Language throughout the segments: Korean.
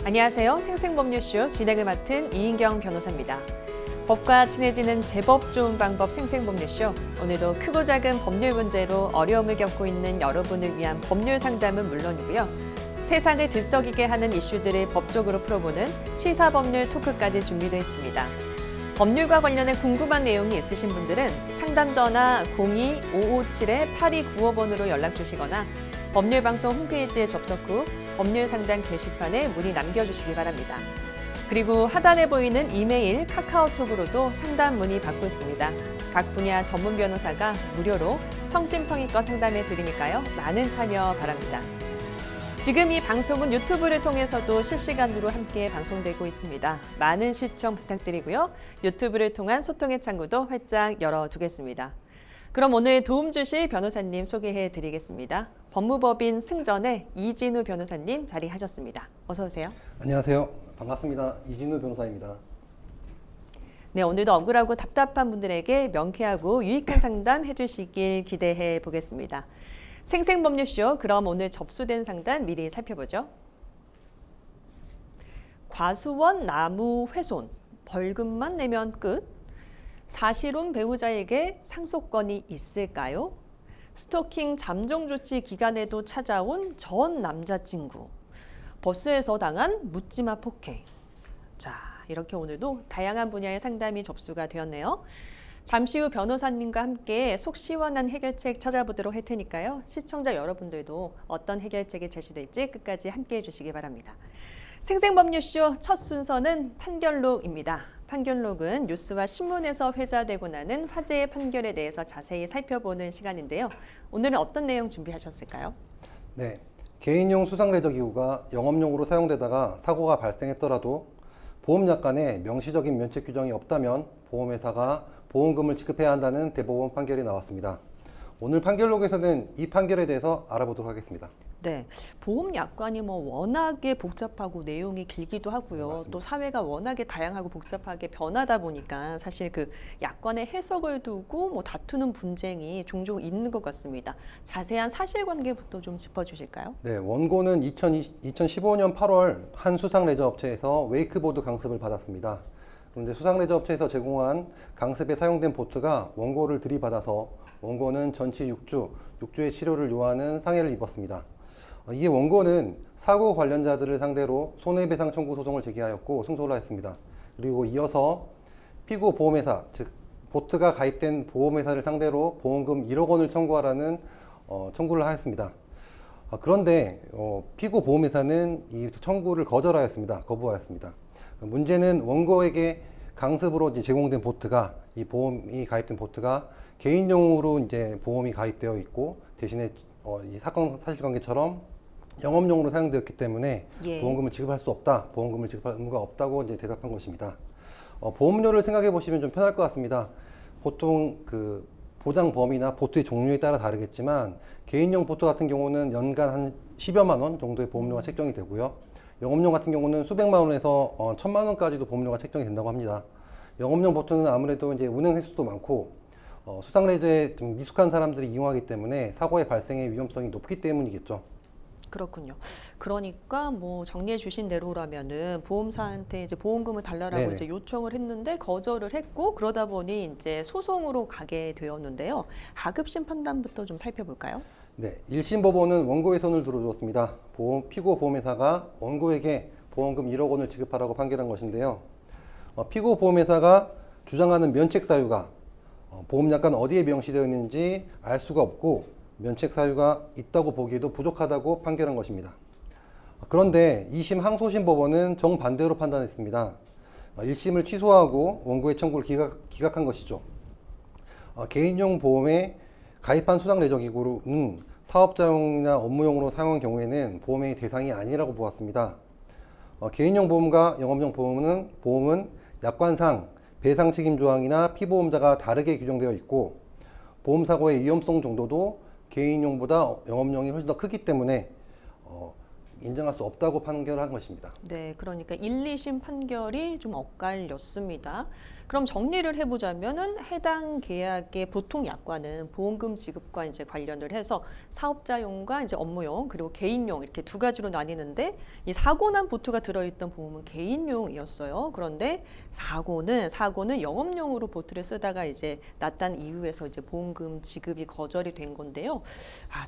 안녕하세요. 생생법률쇼 진행을 맡은 이인경 변호사입니다. 법과 친해지는 제법 좋은 방법 생생법률쇼. 오늘도 크고 작은 법률 문제로 어려움을 겪고 있는 여러분을 위한 법률 상담은 물론이고요. 세상을 들썩이게 하는 이슈들을 법적으로 풀어보는 시사법률 토크까지 준비되어 있습니다. 법률과 관련해 궁금한 내용이 있으신 분들은 상담 전화 02-557-8295번으로 연락 주시거나 법률방송 홈페이지에 접속 후 법률 상담 게시판에 문의 남겨주시기 바랍니다. 그리고 하단에 보이는 이메일, 카카오톡으로도 상담 문의 받고 있습니다. 각 분야 전문 변호사가 무료로 성심성의껏 상담해 드리니까요. 많은 참여 바랍니다. 지금 이 방송은 유튜브를 통해서도 실시간으로 함께 방송되고 있습니다. 많은 시청 부탁드리고요. 유튜브를 통한 소통의 창구도 활짝 열어두겠습니다. 그럼 오늘 도움 주실 변호사님 소개해 드리겠습니다. 법무법인 승전의 이진우 변호사님 자리하셨습니다. 어서 오세요. 안녕하세요. 반갑습니다. 이진우 변호사입니다. 네, 오늘도 억울하고 답답한 분들에게 명쾌하고 유익한 상담 해주시길 기대해 보겠습니다. 생생법률쇼, 그럼 오늘 접수된 상담 미리 살펴보죠. 과수원 나무 훼손, 벌금만 내면 끝? 사실혼 배우자에게 상속권이 있을까요? 스토킹 잠정 조치 기간에도 찾아온 전 남자친구. 버스에서 당한 묻지마 폭행. 자, 이렇게 오늘도 다양한 분야의 상담이 접수가 되었네요. 잠시 후 변호사님과 함께 속 시원한 해결책 찾아보도록 할 테니까요. 시청자 여러분들도 어떤 해결책이 제시될지 끝까지 함께해 주시기 바랍니다. 생생법률쇼 첫 순서는 판결록입니다. 판결록은 뉴스와 신문에서 회자되고 나는 화제의 판결에 대해서 자세히 살펴보는 시간인데요. 오늘은 어떤 내용 준비하셨을까요? 네, 개인용 수상레저기구가 영업용으로 사용되다가 사고가 발생했더라도 보험약관에 명시적인 면책 규정이 없다면 보험회사가 보험금을 지급해야 한다는 대법원 판결이 나왔습니다. 오늘 판결록에서는 이 판결에 대해서 알아보도록 하겠습니다. 네, 보험 약관이 워낙에 복잡하고 내용이 길기도 하고요. 맞습니다. 또 사회가 워낙에 다양하고 복잡하게 변하다 보니까 사실 그 약관의 해석을 두고 다투는 분쟁이 종종 있는 것 같습니다. 자세한 사실관계부터 좀 짚어주실까요? 네, 원고는 2015년 8월 한 수상레저 업체에서 웨이크보드 강습을 받았습니다. 그런데 수상레저 업체에서 제공한 강습에 사용된 보트가 원고를 들이받아서 원고는 전치 6주의 치료를 요하는 상해를 입었습니다. 이에 원고는 사고 관련자들을 상대로 손해배상 청구 소송을 제기하였고 승소를 하였습니다. 그리고 이어서 피고 보험회사, 즉 보트가 가입된 보험회사를 상대로 보험금 1억 원을 청구하라는 청구를 하였습니다. 그런데 피고 보험회사는 이 청구를 거부하였습니다. 문제는 원고에게 강습으로 제공된 보트가 이 보험이 가입된 보트가 개인용으로 이제 보험이 가입되어 있고 대신에 이 사건 사실관계처럼 영업용으로 사용되었기 때문에 보험금을 지급할 수 없다, 보험금을 지급할 의무가 없다고 이제 대답한 것입니다. 보험료를 생각해 보시면 좀 편할 것 같습니다. 보통 그 보장 범위나 보트의 종류에 따라 다르겠지만 개인용 보트 같은 경우는 연간 한 10여만 원 정도의 보험료가 책정이 되고요. 영업용 같은 경우는 수백만 원에서 1,000만 원까지도 보험료가 책정이 된다고 합니다. 영업용 보트는 아무래도 이제 운행 횟수도 많고 수상레저에 좀 미숙한 사람들이 이용하기 때문에 사고의 발생의 위험성이 높기 때문이겠죠. 그렇군요. 그러니까 정리해 주신 대로라면은 보험사한테 이제 보험금을 달라고 이제 요청을 했는데 거절을 했고 그러다 보니 이제 소송으로 가게 되었는데요. 하급심 판단부터 좀 살펴볼까요? 네, 1심 법원은 원고의 손을 들어주었습니다. 피고 보험회사가 원고에게 보험금 1억 원을 지급하라고 판결한 것인데요. 피고 보험회사가 주장하는 면책 사유가 보험약관 어디에 명시되어 있는지 알 수가 없고 면책 사유가 있다고 보기에도 부족하다고 판결한 것입니다. 그런데 2심 항소심 법원은 정반대로 판단했습니다. 1심을 취소하고 원고의 청구를 기각한 것이죠. 개인용 보험에 가입한 수상레저기구는 사업자용이나 업무용으로 사용한 경우에는 보험의 대상이 아니라고 보았습니다. 개인용 보험과 영업용 보험은 약관상 배상 책임 조항이나 피보험자가 다르게 규정되어 있고 보험사고의 위험성 정도도 개인용보다 영업용이 훨씬 더 크기 때문에 인정할 수 없다고 판결한 것입니다. 네, 그러니까 1, 2심 판결이 좀 엇갈렸습니다. 그럼 정리를 해보자면은 해당 계약의 보통 약관은 보험금 지급과 이제 관련을 해서 사업자용과 이제 업무용 그리고 개인용 이렇게 두 가지로 나뉘는데 이 사고 난 보트가 들어있던 보험은 개인용이었어요. 그런데 사고는 영업용으로 보트를 쓰다가 이제 났단 이유에서 이제 보험금 지급이 거절이 된 건데요.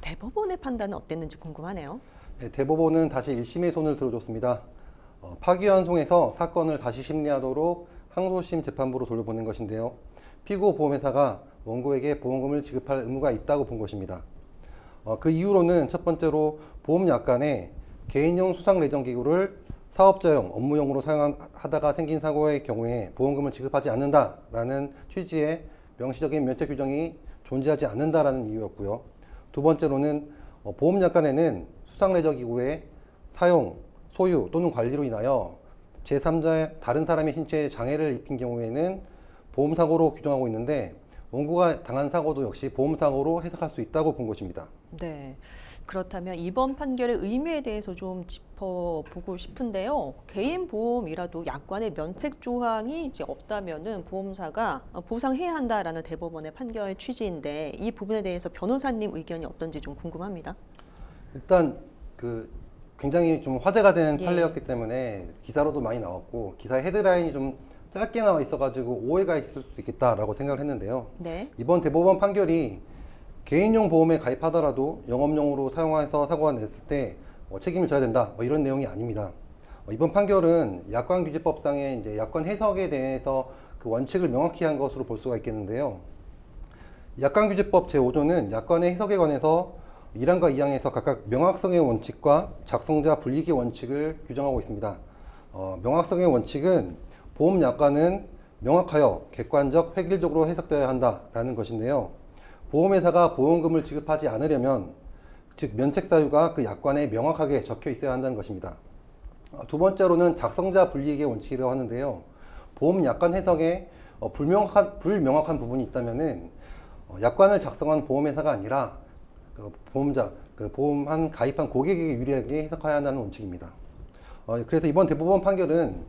대법원의 판단은 어땠는지 궁금하네요. 네, 대법원은 다시 1심의 손을 들어줬습니다. 파기환송에서 사건을 다시 심리하도록 항소심 재판부로 돌려보낸 것인데요. 피고 보험회사가 원고에게 보험금을 지급할 의무가 있다고 본 것입니다. 그 이유로는 첫 번째로 보험약관에 개인용 수상레전기구를 사업자용, 업무용으로 사용하다가 생긴 사고의 경우에 보험금을 지급하지 않는다라는 취지의 명시적인 면책 규정이 존재하지 않는다라는 이유였고요. 두 번째로는 보험약관에는 수상레저기구의 사용, 소유 또는 관리로 인하여 제3자의 다른 사람의 신체에 장애를 입힌 경우에는 보험사고로 규정하고 있는데 원고가 당한 사고도 역시 보험사고로 해석할 수 있다고 본 것입니다. 네. 그렇다면 이번 판결의 의미에 대해서 좀 짚어보고 싶은데요. 개인 보험이라도 약관에 면책 조항이 이제 없다면은 보험사가 보상해야 한다라는 대법원의 판결 취지인데 이 부분에 대해서 변호사님 의견이 어떤지 좀 궁금합니다. 일단 굉장히 좀 화제가 된 예. 판례였기 때문에 기사로도 많이 나왔고 기사의 헤드라인이 좀 짧게 나와 있어가지고 오해가 있을 수도 있겠다라고 생각을 했는데요. 네. 이번 대법원 판결이 개인용 보험에 가입하더라도 영업용으로 사용해서 사고가 냈을 때 책임을 져야 된다 이런 내용이 아닙니다. 이번 판결은 약관규제법상의 이제 약관 해석에 대해서 그 원칙을 명확히 한 것으로 볼 수가 있겠는데요. 약관규제법 제5조는 약관의 해석에 관해서 1항과 2항에서 각각 명확성의 원칙과 작성자 불이익의 원칙을 규정하고 있습니다. 명확성의 원칙은 보험 약관은 명확하여 객관적, 획일적으로 해석되어야 한다라는 것인데요. 보험회사가 보험금을 지급하지 않으려면 즉 면책 사유가 그 약관에 명확하게 적혀 있어야 한다는 것입니다. 두 번째로는 작성자 불이익의 원칙이라고 하는데요. 보험 약관 해석에 불명확한 부분이 있다면은 약관을 작성한 보험회사가 아니라 보험자, 보험한 가입한 고객에게 유리하게 해석해야 한다는 원칙입니다. 그래서 이번 대법원 판결은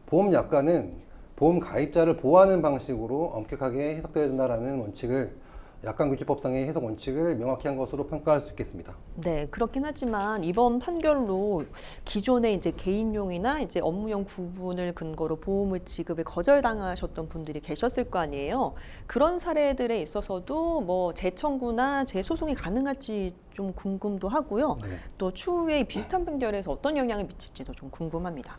보험 약관은 보험 가입자를 보호하는 방식으로 엄격하게 해석되어야 된다는 원칙을 약관규제법상의 해석 원칙을 명확히 한 것으로 평가할 수 있겠습니다. 네, 그렇긴 하지만 이번 판결로 기존의 이제 개인용이나 이제 업무용 구분을 근거로 보험을 지급을 거절당하셨던 분들이 계셨을 거 아니에요. 그런 사례들에 있어서도 뭐 재청구나 재소송이 가능할지 좀 궁금도 하고요. 네. 또 추후에 비슷한 판결에서 어떤 영향을 미칠지도 좀 궁금합니다.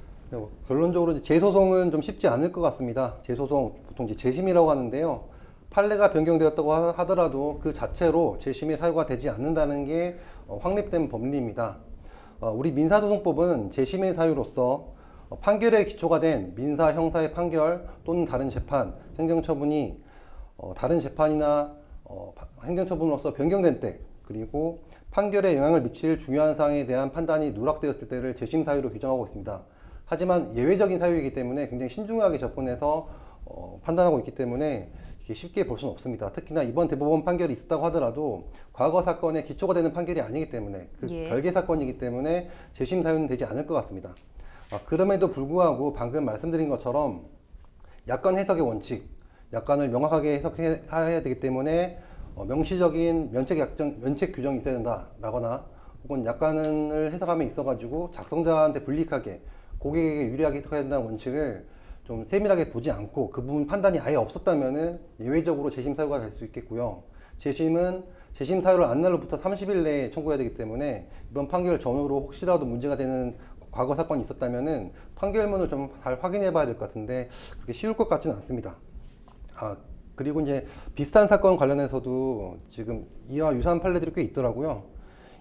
결론적으로 이제 재소송은 좀 쉽지 않을 것 같습니다. 재소송 보통 이제 재심이라고 하는데요. 판례가 변경되었다고 하더라도 그 자체로 재심의 사유가 되지 않는다는 게 확립된 법리입니다. 우리 민사소송법은 재심의 사유로서 판결에 기초가 된 민사, 형사의 판결 또는 다른 재판, 행정처분이 다른 재판이나 행정처분으로서 변경된 때 그리고 판결에 영향을 미칠 중요한 사항에 대한 판단이 누락되었을 때를 재심 사유로 규정하고 있습니다. 하지만 예외적인 사유이기 때문에 굉장히 신중하게 접근해서 판단하고 있기 때문에 이게 쉽게 볼 수는 없습니다. 특히나 이번 대법원 판결이 있었다고 하더라도 과거 사건에 기초가 되는 판결이 아니기 때문에 예. 별개 사건이기 때문에 재심 사유는 되지 않을 것 같습니다. 그럼에도 불구하고 방금 말씀드린 것처럼 약관 해석의 원칙, 약관을 명확하게 해석해야 되기 때문에 명시적인 면책 규정이 있어야 된다라거나 혹은 약관을 해석함에 있어가지고 작성자한테 불리하게 고객에게 유리하게 해석해야 된다는 원칙을 좀 세밀하게 보지 않고 그 부분 판단이 아예 없었다면은 예외적으로 재심 사유가 될 수 있겠고요. 재심은 재심 사유를 안 날로부터 30일 내에 청구해야 되기 때문에 이번 판결 전후로 혹시라도 문제가 되는 과거 사건이 있었다면은 판결문을 좀 잘 확인해 봐야 될 것 같은데 그렇게 쉬울 것 같지는 않습니다. 그리고 이제 비슷한 사건 관련해서도 지금 이와 유사한 판례들이 꽤 있더라고요.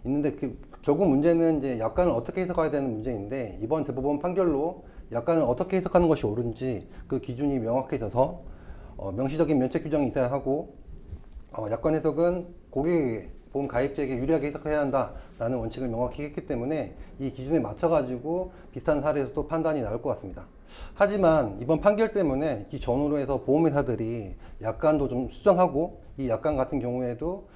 있는데 결국 문제는 이제 약관을 어떻게 해석해야 되는 문제인데 이번 대법원 판결로 약관을 어떻게 해석하는 것이 옳은지 그 기준이 명확해져서 명시적인 면책 규정이 있어야 하고 약관 해석은 고객에게 보험 가입자에게 유리하게 해석해야 한다라는 원칙을 명확히 했기 때문에 이 기준에 맞춰가지고 비슷한 사례에서도 판단이 나올 것 같습니다. 하지만 이번 판결 때문에 이 전후로 해서 보험회사들이 약관도 좀 수정하고 이 약관 같은 경우에도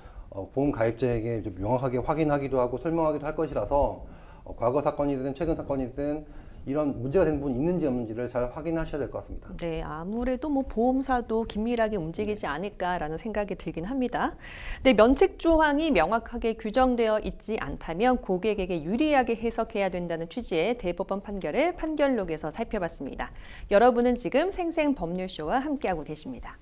보험 가입자에게 좀 명확하게 확인하기도 하고 설명하기도 할 것이라서 과거 사건이든 최근 사건이든 이런 문제가 된 부분이 있는지 없는지를 잘 확인하셔야 될 것 같습니다. 네, 아무래도 뭐 보험사도 긴밀하게 움직이지 않을까라는 생각이 들긴 합니다. 네, 면책 조항이 명확하게 규정되어 있지 않다면 고객에게 유리하게 해석해야 된다는 취지의 대법원 판결을 판결록에서 살펴봤습니다. 여러분은 지금 생생법률쇼와 함께하고 계십니다.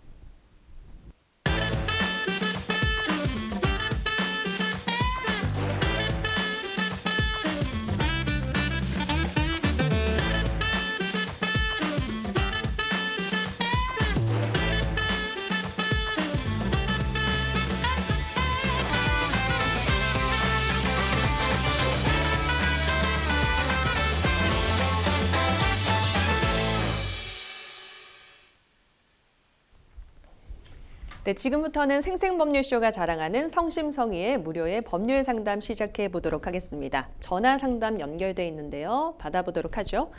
네, 지금부터는 생생법률쇼가 자랑하는 성심성의의 무료의 법률 상담 시작해 보도록 하겠습니다. 전화 상담 연결돼 있는데요. 받아보도록 하죠.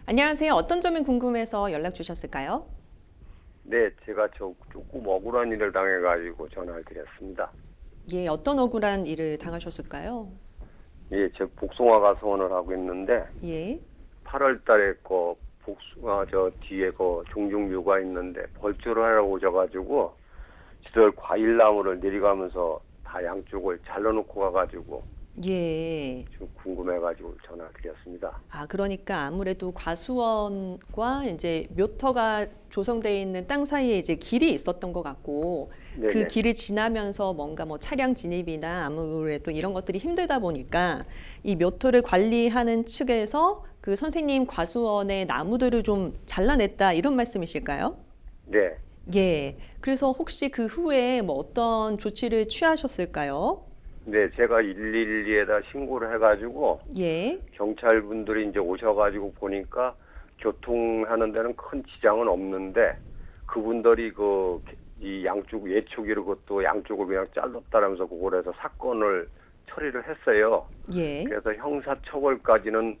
안녕하세요. 어떤 점이 궁금해서 연락 주셨을까요? 네, 제가 조금 억울한 일을 당해가지고 전화를 드렸습니다. 예, 어떤 억울한 일을 당하셨을까요? 예, 저 복숭아 가수원을 하고 있는데 예, 8월 달에 복숭아 저 뒤에 종중묘가 있는데 벌초를 하러 오셔가지고 지들 과일나무를 내려가면서 다 양쪽을 잘라놓고 가가지고 예. 좀 궁금해가지고 전화를 드렸습니다. 아, 그러니까 아무래도 과수원과 이제 묘터가 조성되어 있는 땅 사이에 이제 길이 있었던 것 같고 그 네네. 길을 지나면서 뭔가 뭐 차량 진입이나 아무래도 이런 것들이 힘들다 보니까 이 묘터를 관리하는 측에서 그 선생님 과수원의 나무들을 좀 잘라냈다 이런 말씀이실까요? 네, 예. 그래서 혹시 그 후에 뭐 어떤 조치를 취하셨을까요? 네, 제가 112에다 신고를 해가지고 예. 경찰분들이 이제 오셔가지고 보니까 교통하는 데는 큰 지장은 없는데 그분들이 이 양쪽 예촉이로 그것도 양쪽을 그냥 잘랐다라면서 그걸 해서 사건을 처리를 했어요. 예. 그래서 형사처벌까지는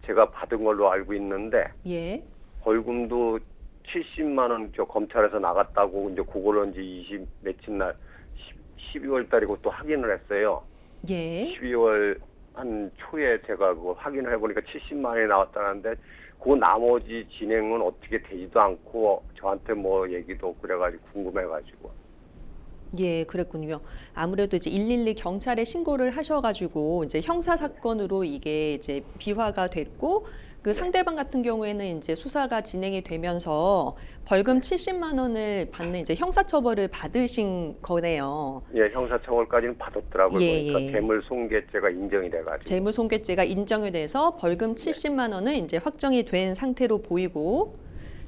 제가 받은 걸로 알고 있는데 예. 벌금도 70만 원 검찰에서 나갔다고 이제 그거를 이제 20 며칠 날 12월 달이고 또 확인을 했어요. 예. 12월 한 초에 제가 그거 확인을 해보니까 70만 원이 나왔다는데 그 나머지 진행은 어떻게 되지도 않고 저한테 뭐 얘기도 그래가지고 궁금해가지고. 예, 그랬군요. 아무래도 이제 112 경찰에 신고를 하셔가지고 이제 형사 사건으로 이게 이제 비화가 됐고 그 상대방 같은 경우에는 이제 수사가 진행이 되면서 벌금 70만 원을 받는 이제 형사처벌을 받으신 거네요. 예, 형사처벌까지는 받았더라고요. 예, 그러니까 예. 재물손괴죄가 인정이 돼가지고. 재물손괴죄가 인정이 돼서 벌금 70만 원은 이제 확정이 된 상태로 보이고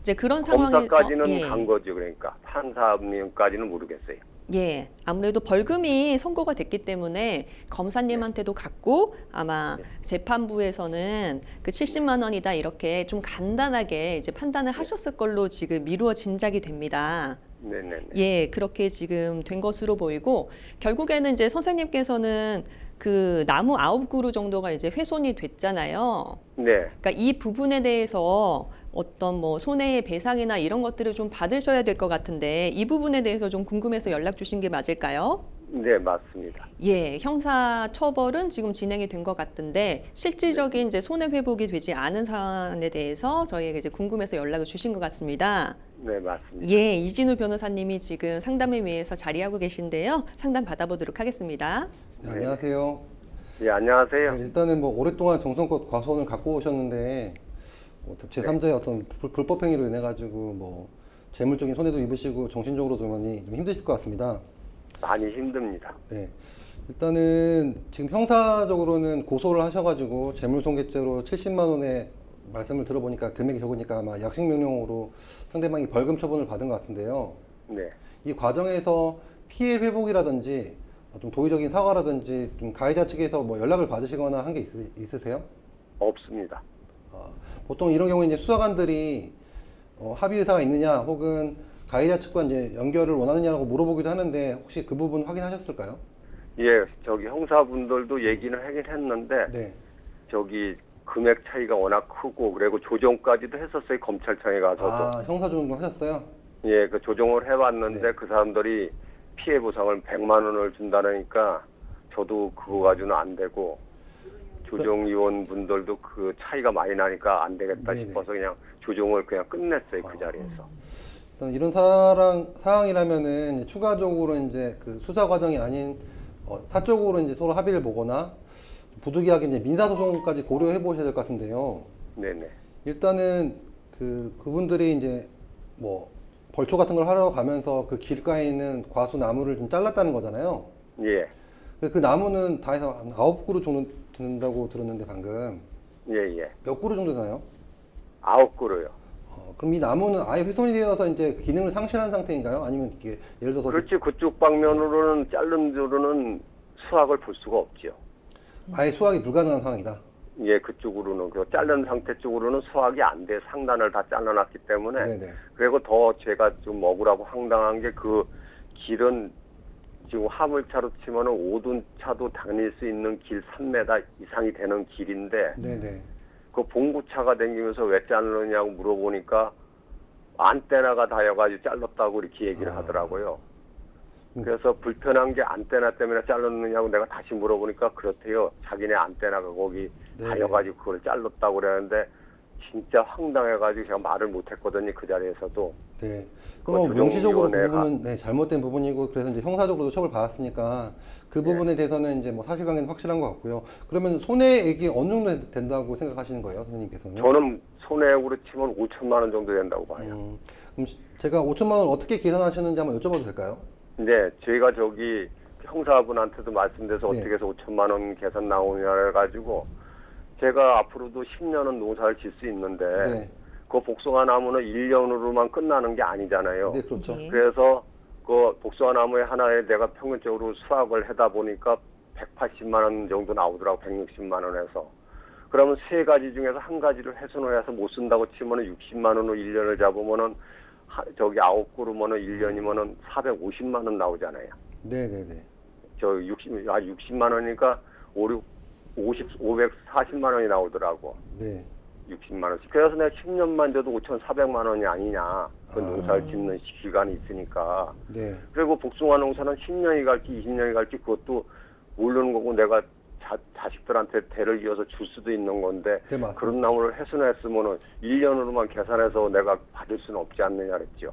이제 그런 상황에서 검사까지는 예. 간 거죠. 그러니까 판사님까지는 모르겠어요. 예, 아무래도 벌금이 선고가 됐기 때문에 검사님한테도 갔고 아마 재판부에서는 그 70만 원이다 이렇게 좀 간단하게 이제 판단을 하셨을 걸로 지금 미루어 짐작이 됩니다. 네네네. 예, 그렇게 지금 된 것으로 보이고 결국에는 이제 선생님께서는 그 나무 9그루 정도가 이제 훼손이 됐잖아요. 네. 그러니까 이 부분에 대해서 어떤 뭐 손해의 배상이나 이런 것들을 좀 받으셔야 될 것 같은데 이 부분에 대해서 좀 궁금해서 연락 주신 게 맞을까요? 네, 맞습니다. 예, 형사 처벌은 지금 진행이 된 것 같은데 실질적인 이제 손해 회복이 되지 않은 사안에 대해서 저희에게 이제 궁금해서 연락을 주신 것 같습니다. 네, 맞습니다. 예, 이진우 변호사님이 지금 상담을 위해서 자리하고 계신데요. 상담 받아보도록 하겠습니다. 네, 안녕하세요. 예, 안녕하세요. 네, 일단은 뭐 오랫동안 정성껏 과수원을 갖고 오셨는데 제3자의 어떤 불법 행위로 인해 가지고 뭐 재물적인 손해도 입으시고 정신적으로도 많이 좀 힘드실 것 같습니다. 많이 힘듭니다. 네. 일단은 지금 형사적으로는 고소를 하셔가지고 재물손괴죄로 70만 원의 말씀을 들어보니까 금액이 적으니까 아마 약식명령으로 상대방이 벌금 처분을 받은 것 같은데요. 네. 이 과정에서 피해 회복이라든지 좀 도의적인 사과라든지 좀 가해자 측에서 뭐 연락을 받으시거나 한 게 있으세요? 없습니다. 보통 이런 경우에 이제 수사관들이 합의 의사가 있느냐 혹은 가해자 측과 이제 연결을 원하느냐고 물어보기도 하는데 혹시 그 부분 확인하셨을까요? 예, 형사분들도 얘기는 하긴 했는데 네. 금액 차이가 워낙 크고 그리고 조정까지도 했었어요. 검찰청에 가서도. 아, 형사 조정도 하셨어요? 예, 그 조정을 해봤는데 네. 그 사람들이 피해 보상을 100만 원을 준다니까 저도 그거 가지고는 안 되고 조정위원분들도 그 차이가 많이 나니까 안 되겠다 네네. 싶어서 그냥 조정을 그냥 끝냈어요. 그 자리에서. 일단 이런 사항이라면은 이제 추가적으로 이제 그 수사 과정이 아닌 사적으로 이제 서로 합의를 보거나 부득이하게 이제 민사소송까지 고려해 보셔야 될 것 같은데요. 네네. 일단은 그분들이 이제 뭐 벌초 같은 걸 하러 가면서 그 길가에 있는 과수 나무를 좀 잘랐다는 거잖아요. 예. 그 나무는 다 해서 한 9그루 정도 된다고 들었는데 방금 예. 몇 그루 정도 되나요? 9그루요. 그럼 이 나무는 아예 훼손이 되어서 이제 기능을 상실한 상태인가요? 아니면 이게 예를 들어서 그렇지. 그쪽 방면으로는 자른 데로는 수확을 볼 수가 없죠. 아예 수확이 불가능한 상황이다. 예, 그쪽으로는 그 자른 상태 쪽으로는 수확이 안 돼. 상단을 다 잘라놨기 때문에. 네네. 그리고 더 제가 좀 억울하고 황당한 게 그 길은 지금 화물차로 치면은 5둔차도 다닐 수 있는 길 3m 이상이 되는 길인데 네네. 그 봉구차가 다니면서 왜 자르느냐고 물어보니까 안테나가 닿아가지고 잘랐다고 이렇게 얘기를 하더라고요. 그래서 불편한 게 안테나 때문에 잘랐느냐고 내가 다시 물어보니까 그렇대요. 자기네 안테나가 거기 네네. 닿아가지고 그걸 잘랐다고 그러는데 진짜 황당해가지고 제가 말을 못했거든요. 그 자리에서도. 네. 그 그럼 명시적으로 그 조정위원회가- 부분은 네, 잘못된 부분이고 그래서 이제 형사적으로도 처벌 받았으니까 그 부분에 대해서는 이제 뭐 사실관계는 확실한 것 같고요. 그러면 손해액이 어느 정도 된다고 생각하시는 거예요, 선생님께서는? 저는 손해액으로 치면 5천만 원 정도 된다고 봐요. 그럼 제가 5천만 원 어떻게 계산하셨는지 한번 여쭤봐도 될까요? 네, 저희가 저기 형사분한테도 말씀드려서 네. 어떻게 해서 5천만 원 계산 나오냐 해가지고 제가 앞으로도 10년은 농사를 질 수 있는데 네. 그 복숭아 나무는 1년으로만 끝나는 게 아니잖아요. 네, 그렇죠. 네. 그래서 그 복숭아 나무에 하나에 내가 평균적으로 수확을 하다 보니까 180만 원 정도 나오더라고. 160만 원에서. 그러면 세 가지 중에서 한 가지를 훼손을 해서 못 쓴다고 치면은 60만 원으로 1년을 잡으면은 저기 9그루면은 1년이면은 450만 원 나오잖아요. 네, 네, 네. 저 60만 원이니까 540만 원이 나오더라고. 네. 60만 원씩. 그래서 내가 10년만 줘도 5,400만 원이 아니냐. 그 농사를 짓는 기간이 있으니까. 네. 그리고 복숭아 농사는 10년이 갈지 20년이 갈지 그것도 모르는 거고 내가 자식들한테 대를 이어서 줄 수도 있는 건데 네, 맞습니다. 그런 나무를 훼손했으면은 1년으로만 계산해서 내가 받을 수는 없지 않느냐 그랬죠.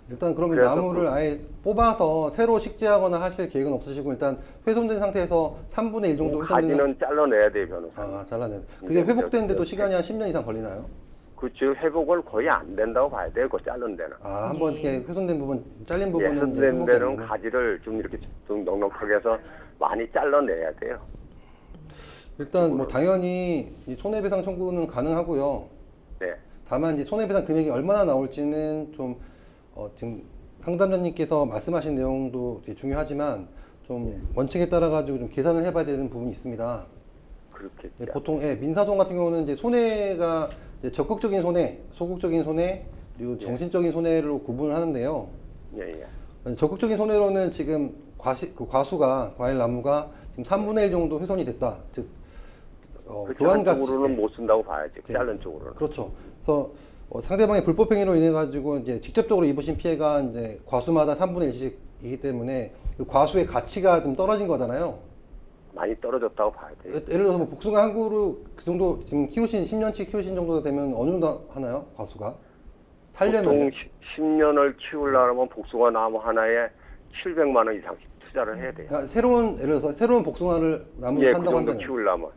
일단 그러면 그래서 나무를 아예 뽑아서 새로 식재하거나 하실 계획은 없으시고 일단 훼손된 상태에서 3분의 1 정도 훼손된 가지는 잘라내야 돼요, 변호사. 잘라내. 그게 네, 회복되는데도 네. 시간이 한 10년 이상 걸리나요? 그렇죠. 회복을 거의 안 된다고 봐야 돼요, 그거 자른 데는. 한번 이렇게 훼손된 부분, 잘린 예, 부분은 이제 훼손된 회복이 안 데는 되는. 가지를 좀 이렇게 좀 넉넉하게 해서 많이 잘라내야 돼요. 일단 뭐 당연히 이 손해배상 청구는 가능하고요. 네. 다만 이제 손해배상 금액이 얼마나 나올지는 좀 지금 상담자님께서 말씀하신 내용도 되게 중요하지만 좀 원칙에 따라 가지고 좀 계산을 해봐야 되는 부분이 있습니다. 그렇겠죠. 네, 보통 민사소송 같은 경우는 이제 손해가 이제 적극적인 손해, 소극적인 손해, 그리고 정신적인 손해로 구분을 하는데요. 예. 적극적인 손해로는 지금 과수가 과일 나무가 지금 3분의 1 정도 훼손이 됐다. 즉 그 교환 자른 가치 쪽으로는 못 쓴다고 봐야지. 네. 자른 쪽으로는. 그렇죠. 그래서 상대방의 불법 행위로 인해 가지고 이제 직접적으로 입으신 피해가 이제 과수마다 3분의 1씩이기 때문에 그 과수의 가치가 좀 떨어진 거잖아요. 많이 떨어졌다고 봐야 돼요. 예를 들어서 뭐 복숭아 한 그루 그 정도 지금 키우신 10년치 키우신 정도 되면 어느 정도 하나요? 과수가? 살려면 보통 10년을 키우려면 복숭아 나무 하나에 700만 원 이상씩 투자를 해야 돼요. 새로운 예를 들어서 새로운 복숭아를 나무를 예, 그 산다고 정도 한다면 키우려면.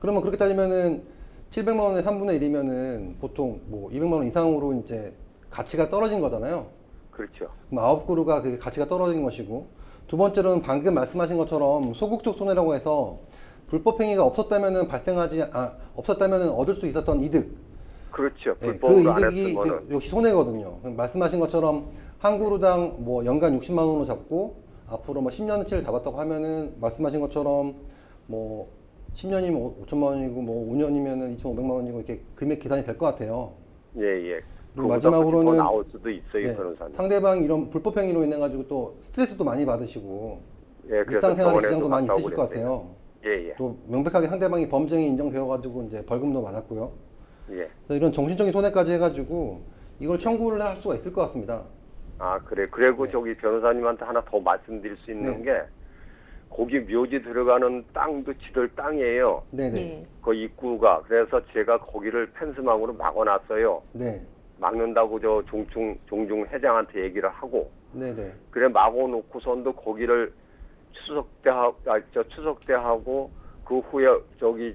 그러면 그렇게 따지면은 700만 원의 3분의 1이면은 보통 뭐 200만 원 이상으로 이제 가치가 떨어진 거잖아요. 그렇죠. 그럼 9그루가 그 가치가 떨어진 것이고, 두 번째로는 방금 말씀하신 것처럼 소극적 손해라고 해서 불법 행위가 없었다면은 없었다면은 얻을 수 있었던 이득, 그렇죠. 그 불법으로 안 이득이 했으면은. 역시 손해거든요. 말씀하신 것처럼 한 그루당 뭐 연간 60만 원으로 잡고 앞으로 뭐 10년치를 잡았다고 하면은 말씀하신 것처럼 뭐 10년이면 5천만 원이고 뭐 5년이면은 2,500만 원이고 이렇게 금액 계산이 될 것 같아요. 예. 그리고 그보다 마지막으로는 더 나올 수도 있어요, 예, 변호사님. 상대방 이런 불법 행위로 인해 가지고 또 스트레스도 많이 받으시고 예, 그래서 일상생활에 병원에도 지장도 많이 갔다 있으실 것 오고 그랬어요. 같아요. 예. 또 명백하게 상대방이 범죄이 인정되어 가지고 이제 벌금도 많았고요. 예. 그래서 이런 정신적인 손해까지 해가지고 이걸 청구를 할 수가 있을 것 같습니다. 그래. 그리고 네. 저기 변호사님한테 하나 더 말씀드릴 수 있는 네. 게, 거기 묘지 들어가는 땅도 지들 땅이에요. 네네. 예. 그 입구가. 그래서 제가 거기를 펜스망으로 막아놨어요. 네. 막는다고 저 종중 회장한테 얘기를 하고. 네네. 그래 막아놓고선도 거기를 추석 때 하고 그 후에 저기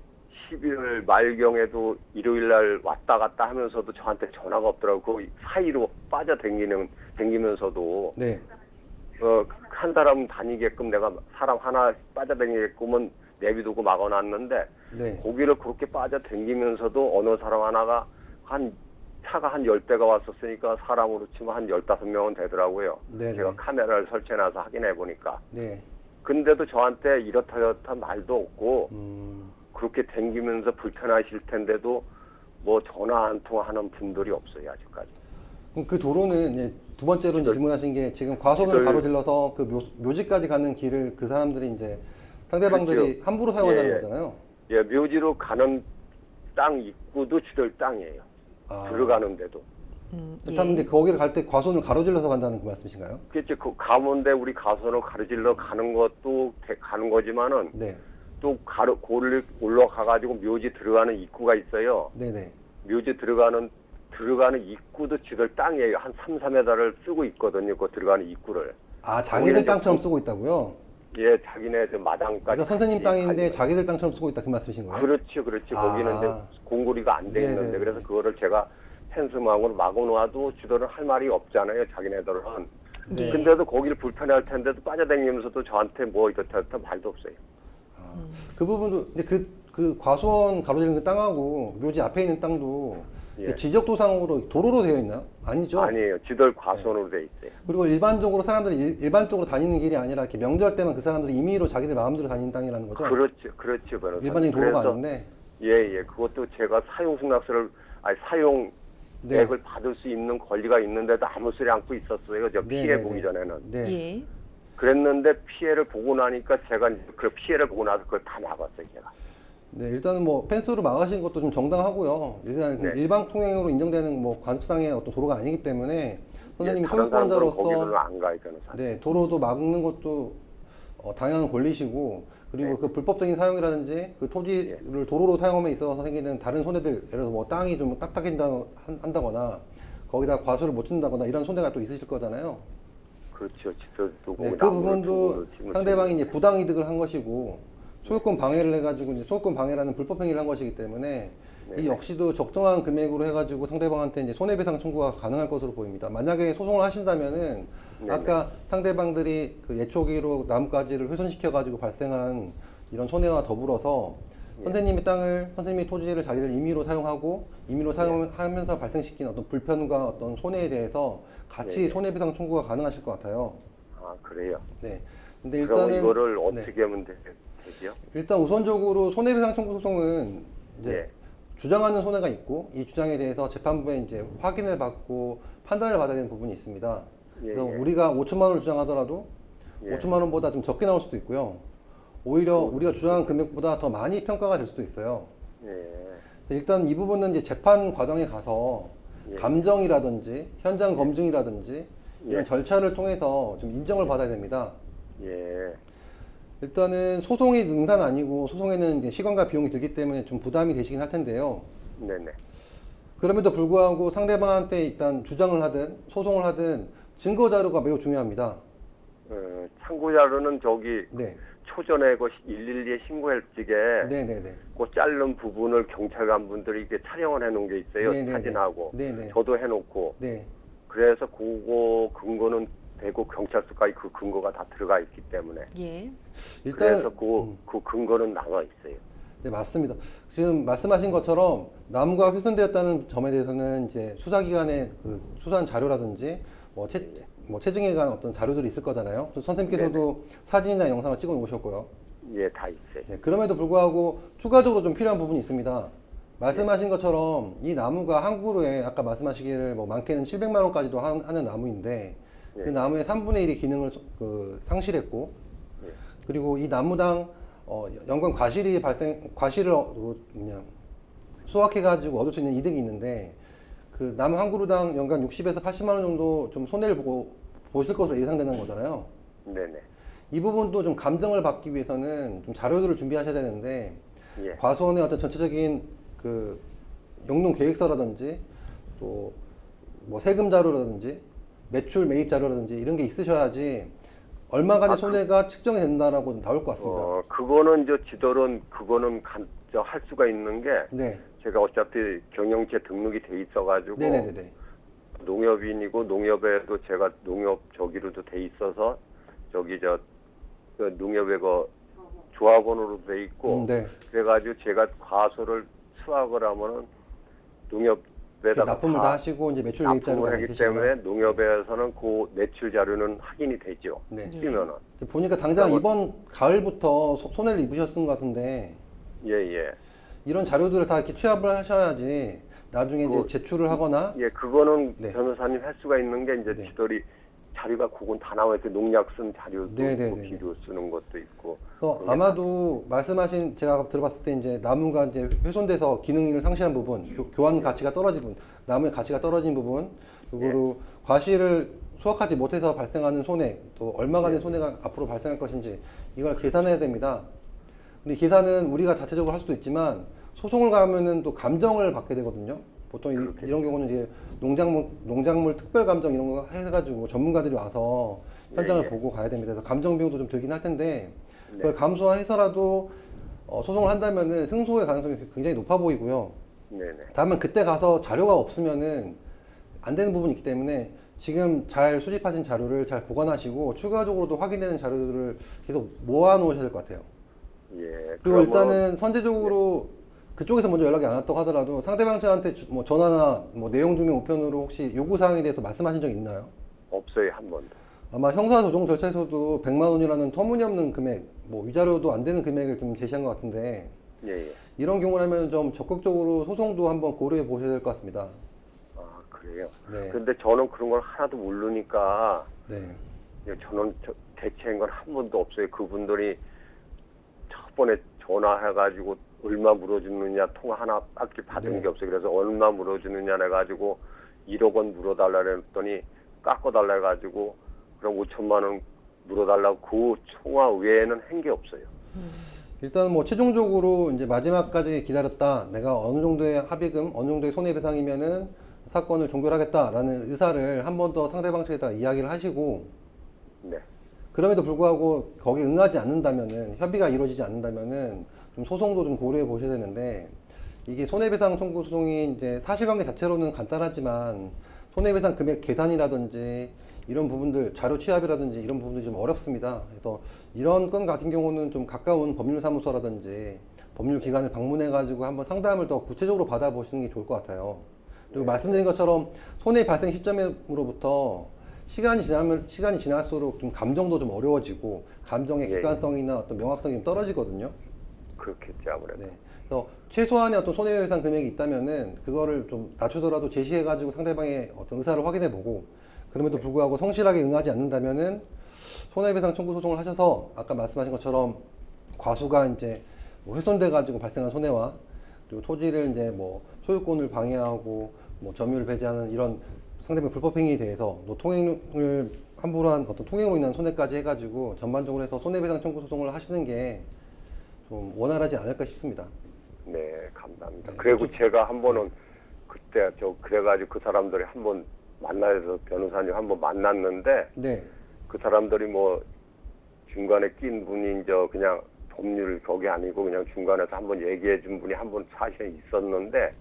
11월 말경에도 일요일 날 왔다 갔다 하면서도 저한테 전화가 없더라고. 그 사이로 댕기면서도 네. 한 사람 다니게끔 내가 사람 하나 빠져다니게끔은 내비두고 막아놨는데 네. 거기를 그렇게 빠져다니면서도 어느 사람 하나가 차가 한 10대가 왔었으니까 사람으로 치면 한 15명은 되더라고요. 네네. 제가 카메라를 설치해놔서 확인해 보니까. 네. 근데도 저한테 이렇다 저렇다 말도 없고 음. 그렇게 댕기면서 불편하실 텐데도 뭐 전화 한 통 하는 분들이 없어요 아직까지. 그럼 그 도로는 이제 두 번째로 이제 질문하신 게 지금 과속을 지들- 가로질러서 그 묘지까지 가는 길을 그 사람들이 이제 상대방들이 그렇죠. 함부로 사용한다는 예, 예. 거잖아요. 예, 묘지로 가는 땅 입구도 지들 땅이에요. 아. 들어가는데도. 그렇다는데 거기를 갈 때 과속을 가로질러서 간다는 그 말씀이신가요? 그렇죠. 그 가문데 우리 가서는 가르질러 가는 것도 가는 거지만은 네. 또 올라가가지고 묘지 들어가는 입구가 있어요. 네네. 묘지 들어가는 입구도 지들 땅이에요. 한 3, 4m를 쓰고 있거든요. 그 들어가는 입구를. 아, 자기들 거기는 땅처럼 이제 쓰고 있다고요? 예, 자기네 저 마당까지. 그러니까 선생님 땅인데 가지고. 자기들 땅처럼 쓰고 있다 그 말씀이신 거예요? 그렇지. 아. 거기는 이제 공구리가 안 돼 있는데 네네네. 그래서 그거를 제가 펜스망으로 막아놓아도 지들은 할 말이 없잖아요. 자기네들은. 네. 근데도 거기를 불편할 텐데도 빠져다니면서도 저한테 뭐 이렇다 저렇다 말도 없어요. 그 부분도 근데 그 과수원 가로지르는 그 땅하고 묘지 앞에 있는 땅도 예. 지적도상으로 도로로 되어 있나요? 아니죠? 아니에요. 지들 과수원으로 돼 있어요. 그리고 일반적으로 사람들이 일반적으로 다니는 길이 아니라 이렇게 명절 때만 그 사람들이 임의로 자기들 마음대로 다니는 땅이라는 거죠? 그렇죠, 변호사님. 일반적인 도로가 그래서 아닌데. 예. 그것도 제가 사용 네. 액을 받을 수 있는 권리가 있는데도 아무 소리 않고 있었어요. 저 피해 네네네. 보기 전에는. 네. 예. 그랬는데 피해를 보고 나니까 제가 이제 그 피해를 보고 나서 그걸 다 막았어요, 제가. 네, 일단은 뭐 펜스로 막으신 것도 좀 정당하고요. 일단 그 네. 일방 통행으로 인정되는 뭐 관습상의 어떤 도로가 아니기 때문에 선생님이 예, 다른 사람들은 소유권자로서 거기는 안 가요, 변호사. 네, 도로도 막는 것도 당연한 권리시고 그리고 네. 그 불법적인 사용이라든지 그 토지를 도로로 사용함에 있어서 생기는 다른 손해들 예를 들어서 뭐 땅이 좀 딱딱해진다거나 거기다 과수를 못 친다거나 이런 손해가 또 있으실 거잖아요. 그렇죠. 집도 네, 그 부분도 상대방이 이제 부당 이득을 한 것이고 소유권 방해를 해가지고 이제 소유권 방해라는 불법 행위를 한 것이기 때문에 네. 이 역시도 적정한 금액으로 해가지고 상대방한테 이제 손해배상 청구가 가능할 것으로 보입니다. 만약에 소송을 하신다면은 네네. 아까 상대방들이 그 예초기로 나뭇가지를 훼손시켜가지고 발생한 이런 손해와 더불어서 선생님의 땅을 선생님의 토지를 자기들 임의로 사용하고 임의로 사용하면서 발생시킨 어떤 불편과 어떤 손해에 대해서 같이 네네. 손해배상 청구가 가능하실 것 같아요. 아, 그래요? 네. 근데 그럼 일단은 이거를 네. 어떻게 하면 되죠? 일단 우선적으로 손해배상 청구 소송은 이제 예. 주장하는 손해가 있고 이 주장에 대해서 재판부에 이제 확인을 받고 판단을 받아야 되는 부분이 있습니다. 예, 그래서 예. 우리가 5천만 원을 주장하더라도 예. 5천만 원보다 좀 적게 나올 수도 있고요. 오히려 우리가 주장한 금액보다 더 많이 평가가 될 수도 있어요. 예. 일단 이 부분은 이제 재판 과정에 가서 예. 감정이라든지 현장 검증이라든지 이런 예. 절차를 통해서 좀 인정을 받아야 됩니다. 예. 일단은 소송이 능사는 아니고 소송에는 이제 시간과 비용이 들기 때문에 좀 부담이 되시긴 할 텐데요. 네네. 그럼에도 불구하고 상대방한테 일단 주장을 하든 소송을 하든 증거 자료가 매우 중요합니다. 참고 자료는 저기 네, 초전에 그 112에 신고할 적에 네, 네, 네, 그 자른 부분을 경찰관 분들이 이렇게 촬영을 해놓은 게 있어요. 네, 네, 사진하고. 네, 네, 저도 해놓고. 네. 그래서 그거 근거는 대구 경찰서까지 그 근거가 다 들어가 있기 때문에. 예. 일단 그래서 그 근거는 나와 있어요. 네, 맞습니다. 지금 말씀하신 것처럼 나무가 훼손되었다는 점에 대해서는 이제 수사기관의 그 수사한 자료라든지 뭐 체증에 관한 어떤 자료들이 있을 거잖아요. 그래서 선생님께서도 사진이나 영상을 찍어 놓으셨고요. 예, 다 있어요. 네, 그럼에도 불구하고 추가적으로 좀 필요한 부분이 있습니다. 말씀하신 것처럼 이 나무가 한 그루에 아까 말씀하시기를 뭐 많게는 700만 원까지도 하는 나무인데 그 예. 나무의 3분의 1이 기능을 상실했고 예. 그리고 이 나무당 연간 과실을 수확해가지고 얻을 수 있는 이득이 있는데 그 나무 한 그루당 연간 60에서 80만 원 정도 좀 손해를 보실 것으로 예상되는 거잖아요. 네네. 이 부분도 좀 감정을 받기 위해서는 좀 자료들을 준비하셔야 되는데 예. 과수원의 어떤 전체적인 그 영농 계획서라든지 또 뭐 세금 자료라든지 매출 매입 자료라든지 이런 게 있으셔야지 얼마간의 손해가 측정이 된다라고 나올 것 같습니다. 그거는 이제 지도론 그거는 할 수가 있는 게 네, 제가 어차피 경영체 등록이 돼 있어가지고 네네네. 농협인이고 농협에도 제가 농협 저기로도 돼 있어서 저기 그 농협에 그 조합원으로 돼 있고 네. 그래가지고 제가 과소를 수확을 하면은 농협에다가 납품을 다 하시고 이제 매출 매입 자료가 납품을 하기 있으시면 때문에 농협에서는 그 매출 자료는 확인이 되죠. 네. 쓰면은 보니까 당장 그러면- 이번 가을부터 손해를 입으셨던 것 같은데 예예. 이런 자료들을 다 이렇게 취합을 하셔야지 나중에 이제 그- 제출을 하거나 예, 그거는 네. 변호사님 할 수가 있는 게 이제 네. 지들이 자료가 그건 다 나와 있어요. 농약 쓴 자료도 네네네네. 있고 비료 쓰는 것도 있고. 그래서 아마도 말씀하신 제가 들어봤을 때 이제 나무가 이제 훼손돼서 기능을 상실한 부분, 교환 가치가 떨어진 부분, 나무의 가치가 떨어진 부분, 그리고 과실을 수확하지 못해서 발생하는 손해, 또 얼마간의 손해가 앞으로 발생할 것인지 이걸 계산해야 됩니다. 근데 계산은 우리가 자체적으로 할 수도 있지만 소송을 가면은 또 감정을 받게 되거든요. 보통 이런 경우는 이제 농작물 특별 감정 이런 거 해가지고 전문가들이 와서 현장을 예, 예. 보고 가야 됩니다. 그래서 감정 비용도 좀 들긴 할 텐데 네. 그걸 감수해서라도 소송을 한다면은 승소의 가능성이 굉장히 높아 보이고요. 네네. 다만 그때 가서 자료가 없으면은 안 되는 부분이 있기 때문에 지금 잘 수집하신 자료를 잘 보관하시고 추가적으로도 확인되는 자료들을 계속 모아 놓으셔야 될 것 같아요. 예. 그리고 그러면- 일단은 선제적으로 그쪽에서 먼저 연락이 안 왔다고 하더라도 상대방 측한테 뭐 전화나 뭐 내용 증명 우편으로 혹시 요구 사항에 대해서 말씀하신 적 있나요? 없어요, 한 번도. 아마 형사 조정 절차에서도 100만 원이라는 터무니없는 금액, 뭐 위자료도 안 되는 금액을 좀 제시한 것 같은데 예, 예. 이런 경우라면 좀 적극적으로 소송도 한번 고려해 보셔야 될 것 같습니다. 아, 그래요? 네. 근데 저는 그런 걸 하나도 모르니까 네. 저는 대체한 건 한 번도 없어요. 그분들이 첫 번에 전화해가지고 얼마 물어주느냐 통화 하나밖에 받은 네. 게 없어요. 그래서 얼마 물어주느냐 해가지고 1억 원 물어달라 그랬더니 깎아달라 해가지고 그럼 5천만 원 물어달라고 그 통화 외에는 한 게 없어요. 일단 뭐 최종적으로 이제 마지막까지 기다렸다. 내가 어느 정도의 합의금, 어느 정도의 손해배상이면은 사건을 종결하겠다라는 의사를 한 번 더 상대방 측에다 이야기를 하시고 네. 그럼에도 불구하고 거기에 응하지 않는다면은 협의가 이루어지지 않는다면은 좀 소송도 좀 고려해 보셔야 되는데 이게 손해배상 청구 소송이 이제 사실관계 자체로는 간단하지만 손해배상 금액 계산이라든지 이런 부분들 자료 취합이라든지 이런 부분들이 좀 어렵습니다. 그래서 이런 건 같은 경우는 좀 가까운 법률사무소라든지 법률기관을 방문해 가지고 한번 상담을 더 구체적으로 받아보시는 게 좋을 것 같아요. 그리고 말씀드린 것처럼 손해 발생 시점으로부터 시간이 지날수록 좀 감정도 좀 어려워지고 감정의 예, 예. 객관성이나 어떤 명확성이 좀 떨어지거든요. 그렇겠죠, 아무래도. 네. 그래서 최소한의 어떤 손해배상 금액이 있다면은 그거를 좀 낮추더라도 제시해가지고 상대방의 어떤 의사를 확인해보고 그럼에도 불구하고 성실하게 응하지 않는다면은 손해배상 청구 소송을 하셔서 아까 말씀하신 것처럼 과수가 이제 뭐 훼손돼가지고 발생한 손해와 그리고 토지를 이제 뭐 소유권을 방해하고 뭐 점유를 배제하는 이런 상대방 불법 행위에 대해서 또 통행을 함부로 한 어떤 통행으로 인한 손해까지 해가지고 전반적으로 해서 손해배상 청구 소송을 하시는 게 좀 원활하지 않을까 싶습니다. 네, 감사합니다. 네, 그리고 그렇죠. 제가 한 번은 그때 그래가지고 그 사람들이 한 번 만나서 변호사님 한 번 만났는데 네, 그 사람들이 뭐 중간에 낀 분이 이제 그냥 법률 거기 아니고 그냥 중간에서 한 번 얘기해 준 분이 한 번 사실은 있었는데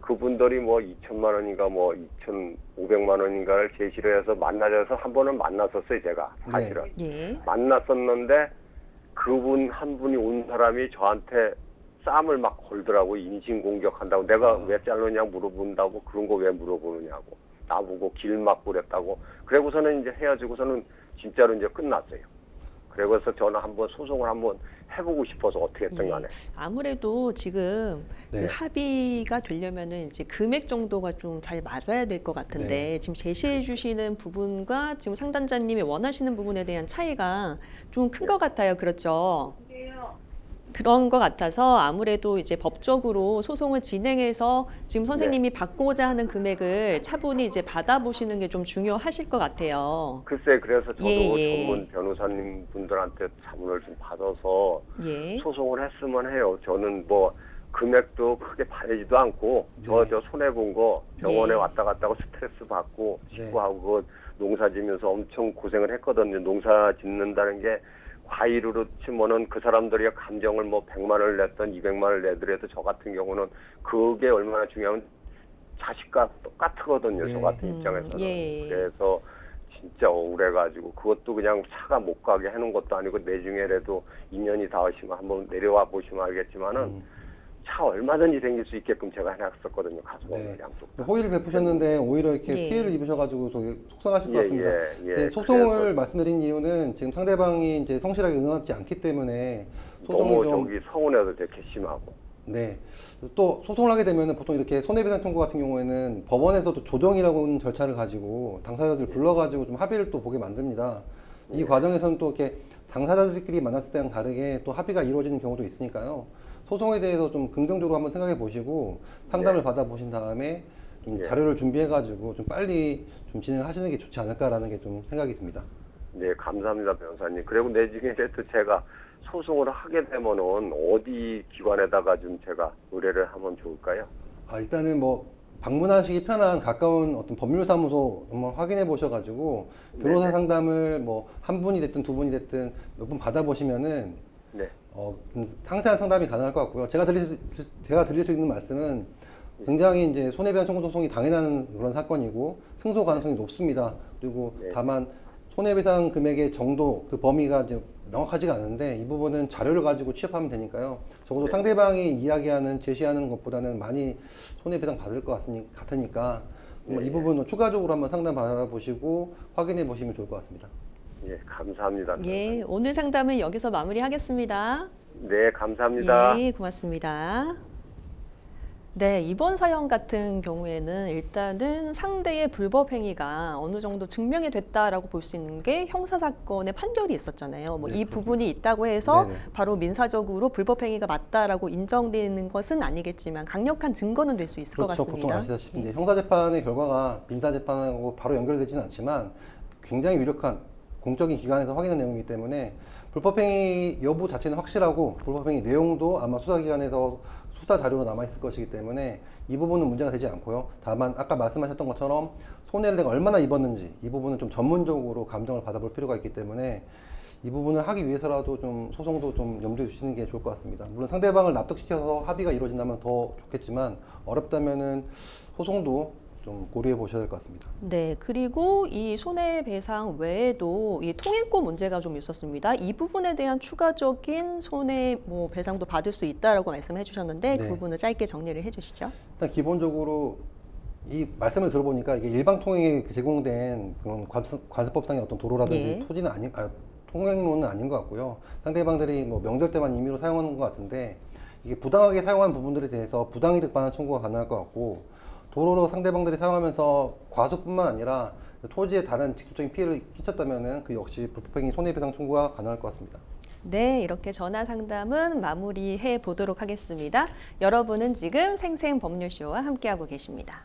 그분들이 뭐 2천만 원인가 뭐 2,500만 원인가를 제시를 해서 만나서 한 번은 만났었어요, 제가 사실은. 예. 만났었는데 그분 한 분이 온 사람이 저한테 쌈을 막 걸더라고. 인신공격한다고. 내가 왜 잘랐냐 물어본다고. 그런 거 왜 물어보느냐고. 나보고 길 막고 그랬다고. 그러고서는 이제 헤어지고서는 진짜로 이제 끝났어요. 그래서 저는 한번 소송을 한번 해보고 싶어서 어떻게 했던 간에. 아무래도 지금 네. 그 합의가 되려면은 이제 금액 정도가 좀 잘 맞아야 될 것 같은데 네. 지금 제시해 주시는 부분과 지금 상담자님이 원하시는 부분에 대한 차이가 좀 큰 것 같아요. 그렇죠? 그런 것 같아서 아무래도 이제 법적으로 소송을 진행해서 지금 선생님이 받고자 하는 금액을 차분히 이제 받아보시는 게 좀 중요하실 것 같아요. 글쎄, 그래서 저도 예. 전문 변호사님 분들한테 자문을 좀 받아서 예. 소송을 했으면 해요. 저는 뭐 금액도 크게 바라지도 않고 저 손해 본 거 병원에 예. 왔다 갔다 하고 스트레스 받고 네. 식구하고 그 농사 지면서 엄청 고생을 했거든요. 농사 짓는다는 게 과일로 치면은 그 사람들이 감정을 뭐 100만 원을 냈던 200만 원을 내더라도 저 같은 경우는 그게 얼마나 중요하면 자식과 똑같거든요. 네. 저 같은 입장에서는. 예. 그래서 진짜 억울해가지고 그것도 그냥 차가 못 가게 해놓은 것도 아니고 내중에라도 인연이 닿으시면 한번 내려와 보시면 알겠지만은 차 얼마든지 생길 수 있게끔 제가 해놨었거든요. 가수원을 네. 양쪽. 호의를 베푸셨는데 오히려 이렇게 예. 피해를 입으셔가지고 되게 속상하실 것 예, 같습니다. 예, 예. 네, 소송을 그래서 말씀드린 이유는 지금 상대방이 이제 성실하게 응하지 않기 때문에 소송이 너무 좀 저기 서운해도 되게 심하고. 네. 또 소송을 하게 되면 보통 이렇게 손해배상 청구 같은 경우에는 법원에서도 조정이라고 하는 절차를 가지고 당사자들 불러가지고 좀 합의를 또 보게 만듭니다. 이 네. 과정에서는 또 이렇게 당사자들끼리 만났을 때랑 다르게 또 합의가 이루어지는 경우도 있으니까요. 소송에 대해서 좀 긍정적으로 한번 생각해 보시고 상담을 네. 받아 보신 다음에 좀 예. 자료를 준비해 가지고 좀 빨리 좀 진행하시는 게 좋지 않을까라는 게 좀 생각이 듭니다. 네, 감사합니다, 변호사님. 그리고 내중에라도 제가 소송을 하게 되면은 어디 기관에다가 좀 제가 의뢰를 하면 좋을까요? 일단은 뭐 방문하시기 편한 가까운 어떤 법률사무소 한번 확인해 보셔가지고 변호사 네네. 상담을 뭐 한 분이 됐든 두 분이 됐든 몇 분 받아보시면은 네. 좀 상세한 상담이 가능할 것 같고요. 제가 드릴 수 있는 말씀은 굉장히 이제 손해배상 청구 소송이 당연한 그런 사건이고 승소 가능성이 높습니다. 그리고 네. 다만 손해배상 금액의 정도, 그 범위가 이제 명확하지가 않은데 이 부분은 자료를 가지고 취합하면 되니까요. 적어도 네. 상대방이 이야기하는, 제시하는 것보다는 많이 손해배상 받을 것 같으니까 이 네. 부분은 추가적으로 한번 상담 받아보시고 확인해 보시면 좋을 것 같습니다. 예, 감사합니다. 예. 오늘 상담은 여기서 마무리하겠습니다. 네, 감사합니다. 예, 고맙습니다. 네, 이번 사연 같은 경우에는 일단은 상대의 불법 행위가 어느 정도 증명이 됐다라고 볼 수 있는 게 형사사건의 판결이 있었잖아요. 뭐 네, 이 그렇습니다. 부분이 있다고 해서 네네. 바로 민사적으로 불법 행위가 맞다라고 인정되는 것은 아니겠지만 강력한 증거는 될 수 있을 것 그렇죠. 같습니다. 보통 아시다시피 이제 형사재판의 결과가 민사재판하고 바로 연결되지는 않지만 굉장히 유력한 공적인 기관에서 확인한 내용이기 때문에 불법행위 여부 자체는 확실하고 불법행위 내용도 아마 수사기관에서 수사 자료로 남아있을 것이기 때문에 이 부분은 문제가 되지 않고요. 다만 아까 말씀하셨던 것처럼 손해를 내가 얼마나 입었는지 이 부분은 좀 전문적으로 감정을 받아볼 필요가 있기 때문에 이 부분을 하기 위해서라도 좀 소송도 좀 염두에 두시는 게 좋을 것 같습니다. 물론 상대방을 납득시켜서 합의가 이루어진다면 더 좋겠지만 어렵다면은 소송도 좀 고려해 보셔야 될 것 같습니다. 네, 그리고 이 손해배상 외에도 이 통행권 문제가 좀 있었습니다. 이 부분에 대한 추가적인 배상도 받을 수 있다라고 말씀해 주셨는데 그 네. 부분을 짧게 정리를 해 주시죠. 일단 기본적으로 이 말씀을 들어보니까 이게 일방 통행에 제공된 그런 관습법상의 어떤 도로라든지 예. 토지는 통행로는 아닌 것 같고요. 상대방들이 뭐 명절 때만 임의로 사용하는 것 같은데 이게 부당하게 사용한 부분들에 대해서 부당이득 반환 청구가 가능할 것 같고 도로로 상대방들이 사용하면서 과수뿐만 아니라 토지에 다른 직접적인 피해를 끼쳤다면은 그 역시 불법행위 손해배상 청구가 가능할 것 같습니다. 네, 이렇게 전화 상담은 마무리해 보도록 하겠습니다. 여러분은 지금 생생법률쇼와 함께하고 계십니다.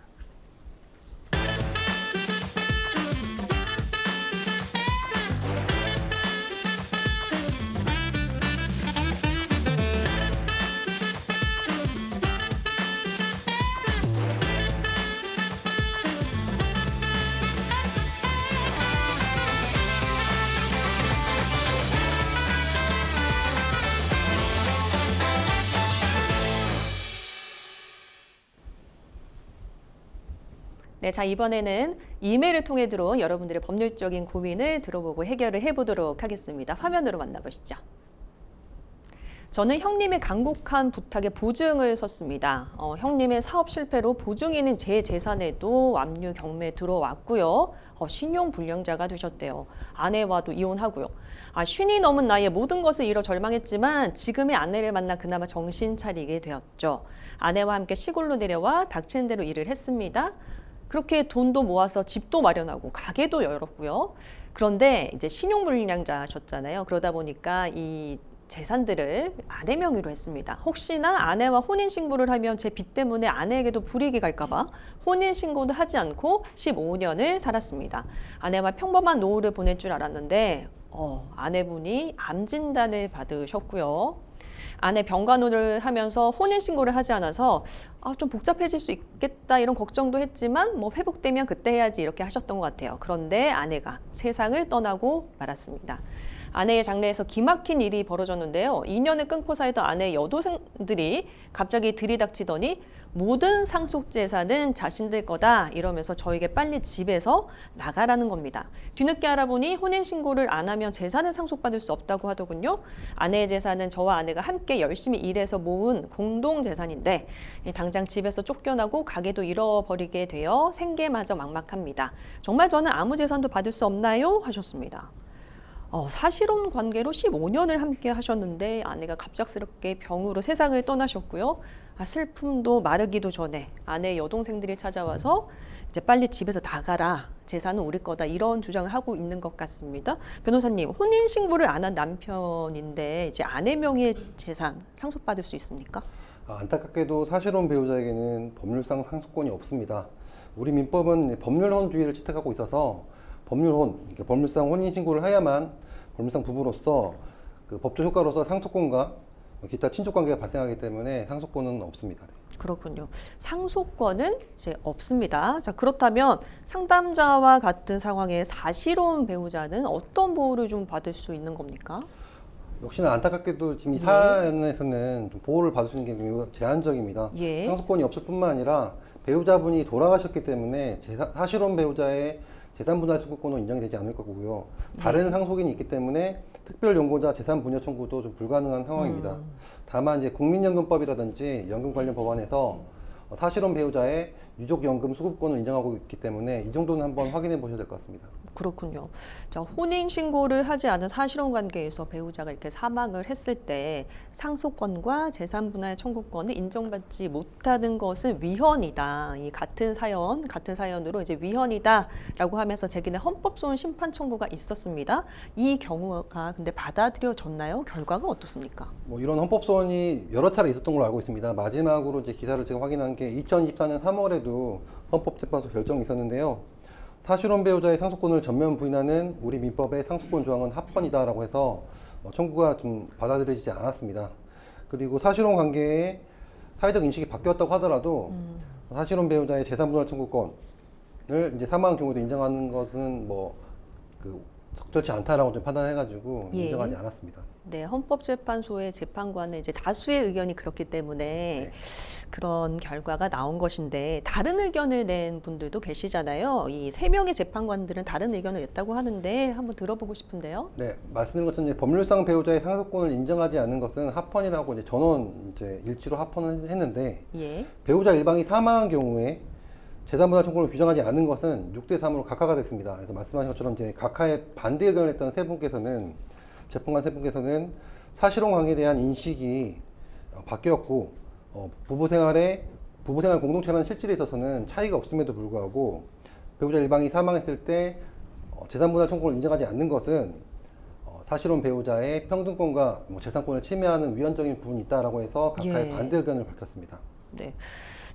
네, 자 이번에는 이메일을 통해 들어온 여러분들의 법률적인 고민을 들어보고 해결을 해보도록 하겠습니다. 화면으로 만나보시죠. 저는 형님의 간곡한 부탁에 보증을 섰습니다. 형님의 사업 실패로 보증인인 제 재산에도 압류 경매 들어왔고요. 신용 불량자가 되셨대요. 아내와도 이혼하고요. 쉰이 넘은 나이에 모든 것을 잃어 절망했지만 지금의 아내를 만나 그나마 정신 차리게 되었죠. 아내와 함께 시골로 내려와 닥치는 대로 일을 했습니다. 그렇게 돈도 모아서 집도 마련하고 가게도 열었고요. 그런데 이제 신용불량자셨잖아요. 그러다 보니까 이 재산들을 아내 명의로 했습니다. 혹시나 아내와 혼인신고를 하면 제 빚 때문에 아내에게도 불이익이 갈까봐 혼인신고도 하지 않고 15년을 살았습니다. 아내와 평범한 노후를 보낼 줄 알았는데 아내분이 암 진단을 받으셨고요. 아내 병간호를 하면서 혼인신고를 하지 않아서 좀 복잡해질 수 있겠다 이런 걱정도 했지만 뭐 회복되면 그때 해야지 이렇게 하셨던 것 같아요. 그런데 아내가 세상을 떠나고 말았습니다. 아내의 장래에서 기막힌 일이 벌어졌는데요. 2년을 끊고 살던 아내의 여동생들이 갑자기 들이닥치더니 모든 상속재산은 자신들 거다 이러면서 저에게 빨리 집에서 나가라는 겁니다. 뒤늦게 알아보니 혼인신고를 안 하면 재산을 상속받을 수 없다고 하더군요. 아내의 재산은 저와 아내가 함께 열심히 일해서 모은 공동재산인데 당장 집에서 쫓겨나고 가게도 잃어버리게 되어 생계마저 막막합니다. 정말 저는 아무 재산도 받을 수 없나요? 하셨습니다. 사실혼 관계로 15년을 함께 하셨는데 아내가 갑작스럽게 병으로 세상을 떠나셨고요. 슬픔도 마르기도 전에 아내의 여동생들이 찾아와서 이제 빨리 집에서 나가라. 재산은 우리 거다. 이런 주장을 하고 있는 것 같습니다. 변호사님, 혼인신고를 안 한 남편인데 이제 아내 명의의 재산 상속받을 수 있습니까? 안타깝게도 사실혼 배우자에게는 법률상 상속권이 없습니다. 우리 민법은 법률혼주의를 채택하고 있어서 법률상 혼인신고를 해야만 법률상 부부로서 그 법적 효과로서 상속권과 기타 친족관계가 발생하기 때문에 상속권은 없습니다. 그렇군요. 상속권은 이제 없습니다. 자, 그렇다면 상담자와 같은 상황의 사실혼 배우자는 어떤 보호를 좀 받을 수 있는 겁니까? 역시나 안타깝게도 지금 이 사연에서는 좀 보호를 받을 수 있는 게 매우 제한적입니다. 예. 상속권이 없을 뿐만 아니라 배우자분이 돌아가셨기 때문에 사실혼 배우자의 재산분할 청구권은 인정이 되지 않을 거고요. 다른 상속인이 있기 때문에 특별연고자 재산분여 청구도 좀 불가능한 상황입니다. 다만 이제 국민연금법이라든지 연금 관련 법안에서 사실혼 배우자의 유족연금 수급권을 인정하고 있기 때문에 이 정도는 한번 확인해 보셔야 될 것 같습니다. 그렇군요. 자, 혼인신고를 하지 않은 사실혼 관계에서 배우자가 이렇게 사망을 했을 때 상속권과 재산분할 청구권을 인정받지 못하는 것은 위헌이다. 이 같은 사연으로 이제 위헌이다라고 하면서 제기된 헌법소원 심판 청구가 있었습니다. 이 경우가 근데 받아들여졌나요? 결과가 어떻습니까? 뭐 이런 헌법소원이 여러 차례 있었던 걸로 알고 있습니다. 마지막으로 이제 기사를 제가 확인한 게 2024년 3월에도 헌법재판소 결정이 있었는데요. 사실혼 배우자의 상속권을 전면 부인하는 우리 민법의 상속권 조항은 합헌이다라고 해서 청구가 좀 받아들여지지 않았습니다. 그리고 사실혼 관계의 사회적 인식이 바뀌었다고 하더라도 사실혼 배우자의 재산분할 청구권을 이제 사망한 경우도 인정하는 것은 적절치 않다라고 좀 판단해가지고 인정하지 않았습니다. 네, 헌법재판소의 재판관은 이제 다수의 의견이 그렇기 때문에 그런 결과가 나온 것인데 다른 의견을 낸 분들도 계시잖아요. 이 3명의 재판관들은 다른 의견을 냈다고 하는데 한번 들어보고 싶은데요. 네, 말씀드린 것처럼 이제 법률상 배우자의 상속권을 인정하지 않는 것은 합헌이라고 이제 전원 이제 일치로 합헌을 했는데 예. 배우자 일방이 사망한 경우에 재산분할 청구를 규정하지 않은 것은 6대3으로 각하가 됐습니다. 그래서 말씀하신 것처럼 이제 각하의 반대 의견을 했던 재판관 세 분께서는 사실혼 관계에 대한 인식이 바뀌었고 부부생활 공동체라는 실질에 있어서는 차이가 없음에도 불구하고 배우자 일방이 사망했을 때 재산분할 청구를 인정하지 않는 것은 사실혼 배우자의 평등권과 재산권을 침해하는 위헌적인 부분이 있다라고 해서 각하의 반대 의견을 밝혔습니다. 네.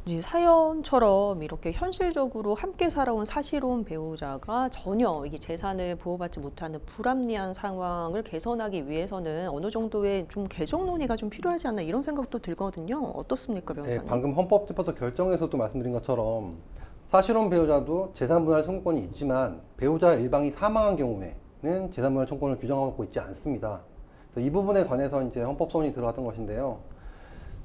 이 사연처럼 이렇게 현실적으로 함께 살아온 사실혼 배우자가 전혀 이 재산을 보호받지 못하는 불합리한 상황을 개선하기 위해서는 어느 정도의 좀 개정 논의가 좀 필요하지 않나 이런 생각도 들거든요. 어떻습니까, 변호사님? 네, 방금 헌법재판소 결정에서도 말씀드린 것처럼 사실혼 배우자도 재산분할 청구권이 있지만 배우자 일방이 사망한 경우에는 재산분할 청구권을 규정하고 있지 않습니다. 그래서 이 부분에 관해서 이제 헌법소원이 들어갔던 것인데요.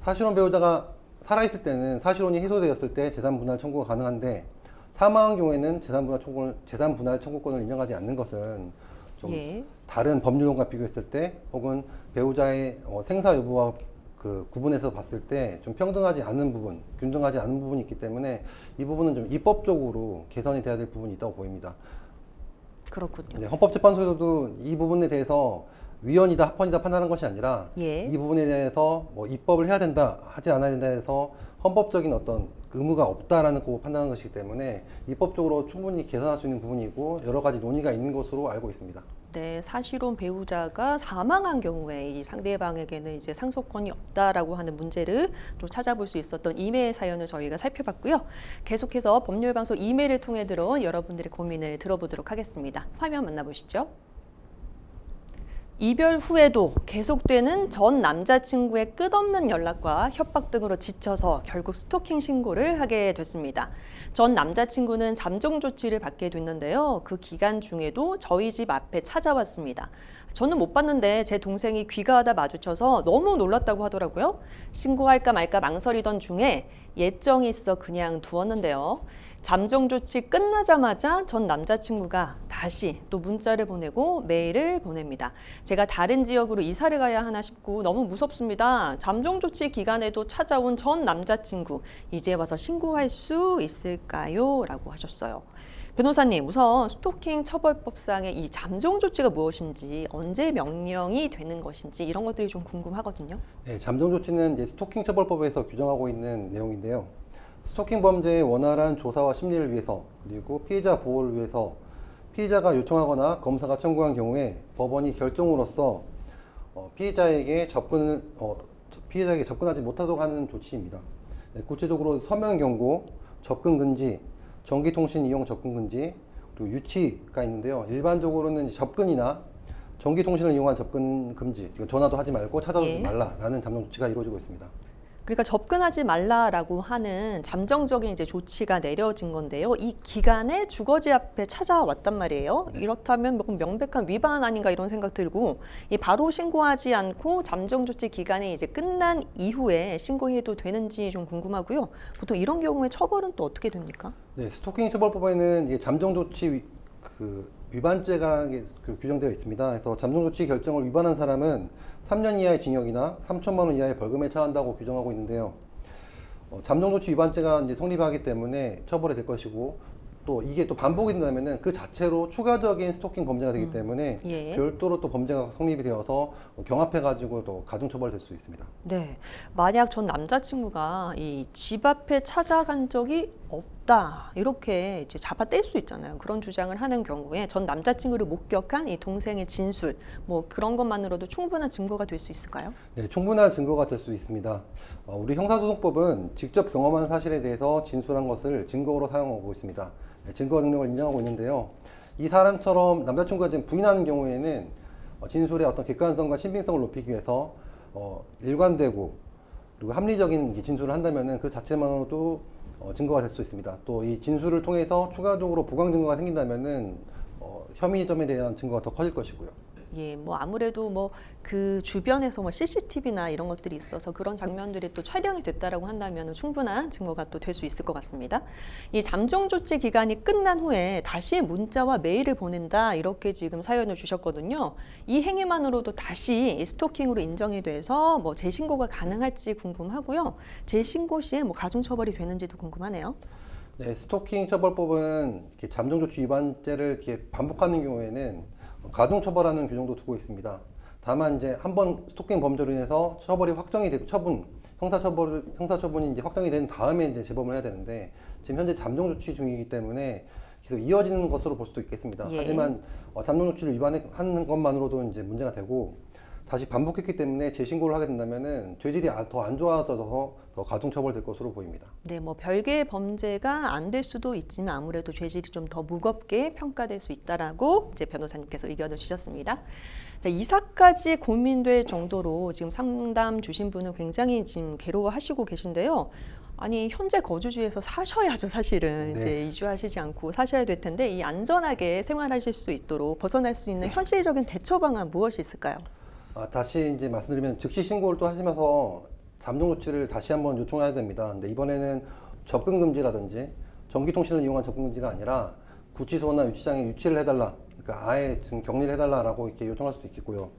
사실혼 배우자가 살아있을 때는 사실혼이 해소되었을 때 재산분할 청구가 가능한데 사망한 경우에는 재산분할 청구권을 인정하지 않는 것은 좀 다른 법률론과 비교했을 때 혹은 배우자의 생사 여부와 그 구분해서 봤을 때 좀 평등하지 않은 부분, 균등하지 않은 부분이 있기 때문에 이 부분은 좀 입법적으로 개선이 돼야 될 부분이 있다고 보입니다. 그렇군요. 네, 헌법재판소에서도 이 부분에 대해서 위헌이다, 합헌이다 판단한 것이 아니라 이 부분에 대해서 입법을 해야 된다, 하지 않아야 된다 해서 헌법적인 어떤 의무가 없다라는 거 판단한 것이기 때문에 입법적으로 충분히 개선할 수 있는 부분이고 여러 가지 논의가 있는 것으로 알고 있습니다. 네, 사실혼 배우자가 사망한 경우에 이 상대방에게는 이제 상속권이 없다라고 하는 문제를 좀 찾아볼 수 있었던 이메일 사연을 저희가 살펴봤고요. 계속해서 법률방송 이메일을 통해 들어온 여러분들의 고민을 들어보도록 하겠습니다. 화면 만나보시죠. 이별 후에도 계속되는 전 남자친구의 끝없는 연락과 협박 등으로 지쳐서 결국 스토킹 신고를 하게 됐습니다. 전 남자친구는 잠정 조치를 받게 됐는데요. 그 기간 중에도 저희 집 앞에 찾아왔습니다. 저는 못 봤는데 제 동생이 귀가하다 마주쳐서 너무 놀랐다고 하더라고요. 신고할까 말까 망설이던 중에 예정이 있어 그냥 두었는데요. 잠정 조치 끝나자마자 전 남자친구가 다시 또 문자를 보내고 메일을 보냅니다. 제가 다른 지역으로 이사를 가야 하나 싶고 너무 무섭습니다. 잠정 조치 기간에도 찾아온 전 남자친구 이제 와서 신고할 수 있을까요? 라고 하셨어요. 변호사님, 우선 스토킹 처벌법상의 이 잠정 조치가 무엇인지, 언제 명령이 되는 것인지 이런 것들이 좀 궁금하거든요. 네, 잠정 조치는 이제 스토킹 처벌법에서 규정하고 있는 내용인데요. 스토킹 범죄의 원활한 조사와 심리를 위해서, 그리고 피해자 보호를 위해서 피해자가 요청하거나 검사가 청구한 경우에 법원이 결정으로서 피해자에게 접근하지 못하도록 하는 조치입니다. 네, 구체적으로 서면 경고, 접근 금지, 전기통신 이용 접근 금지, 그리고 유치가 있는데요. 일반적으로는 접근이나 전기통신을 이용한 접근 금지, 전화도 하지 말고 찾아오지 말라라는 잠정 조치가 이루어지고 있습니다. 그러니까 접근하지 말라라고 하는 잠정적인 이제 조치가 내려진 건데요. 이 기간에 주거지 앞에 찾아왔단 말이에요. 네. 이렇다면 명백한 위반 아닌가 이런 생각 들고, 이 바로 신고하지 않고 잠정 조치 기간이 이제 끝난 이후에 신고해도 되는지 좀 궁금하고요. 보통 이런 경우에 처벌은 또 어떻게 됩니까? 네, 스토킹 처벌법에는 이게 잠정 조치 위반죄가 규정되어 있습니다. 그래서 잠정 조치 결정을 위반한 사람은 3년 이하의 징역이나 3천만 원 이하의 벌금에 처한다고 규정하고 있는데요. 잠정 조치 위반죄가 이제 성립하기 때문에 처벌이 될 것이고, 또 이게 또 반복이 된다면은 그 자체로 추가적인 스토킹 범죄가 되기 때문에 별도로 또 범죄가 성립이 되어서 경합해가지고 또 가중처벌될 수 있습니다. 네, 만약 전 남자친구가 이 집 앞에 찾아간 적이 없다 이렇게 이제 잡아뗄 수 있잖아요. 그런 주장을 하는 경우에 전 남자친구를 목격한 이 동생의 진술, 뭐 그런 것만으로도 충분한 증거가 될 수 있을까요? 네, 충분한 증거가 될 수 있습니다. 우리 형사소송법은 직접 경험한 사실에 대해서 진술한 것을 증거로 사용하고 있습니다. 네, 증거 능력을 인정하고 있는데요. 이 사람처럼 남자친구가 지금 부인하는 경우에는 진술의 어떤 객관성과 신빙성을 높이기 위해서 일관되고 그리고 합리적인 진술을 한다면은 그 자체만으로도 증거가 될 수 있습니다. 또 이 진술을 통해서 추가적으로 보강 증거가 생긴다면은 혐의점에 대한 증거가 더 커질 것이고요. 예, 뭐 아무래도 뭐 그 주변에서 뭐 CCTV나 이런 것들이 있어서 그런 장면들이 또 촬영이 됐다라고 한다면 충분한 증거가 또 될 수 있을 것 같습니다. 이 잠정 조치 기간이 끝난 후에 다시 문자와 메일을 보낸다 이렇게 지금 사연을 주셨거든요. 이 행위만으로도 다시 스토킹으로 인정이 돼서 뭐 재신고가 가능할지 궁금하고요. 재신고 시에 뭐 가중처벌이 되는지도 궁금하네요. 네, 스토킹 처벌법은 이렇게 잠정 조치 위반죄를 이렇게 반복하는 경우에는 가중처벌하는 규정도 두고 있습니다. 다만 이제 한번 스토킹 범죄로 인해서 처벌이 확정이 되고 형사처분이 이제 확정이 된 다음에 이제 재범을 해야 되는데 지금 현재 잠정 조치 중이기 때문에 계속 이어지는 것으로 볼 수도 있겠습니다. 하지만 잠정 조치를 위반한 것만으로도 이제 문제가 되고 다시 반복했기 때문에 재신고를 하게 된다면은 죄질이 더 안 좋아져서 더 가중처벌될 것으로 보입니다. 네, 뭐 별개의 범죄가 안 될 수도 있지만 아무래도 죄질이 좀 더 무겁게 평가될 수 있다라고 이제 변호사님께서 의견을 주셨습니다. 자, 이사까지 고민될 정도로 지금 상담 주신 분은 굉장히 지금 괴로워하시고 계신데요. 아니 현재 거주지에서 사셔야죠. 사실은 네. 이제 이주하시지 않고 사셔야 될 텐데 이 안전하게 생활하실 수 있도록 벗어날 수 있는 현실적인 대처 방안 무엇이 있을까요? 다시 이제 말씀드리면 즉시 신고를 또 하시면서 잠정 조치를 다시 한번 요청해야 됩니다. 근데 이번에는 접근 금지라든지 전기통신을 이용한 접근 금지가 아니라 구치소나 유치장에 유치를 해달라. 그러니까 아예 지금 격리를 해달라라고 이렇게 요청할 수도 있겠고요.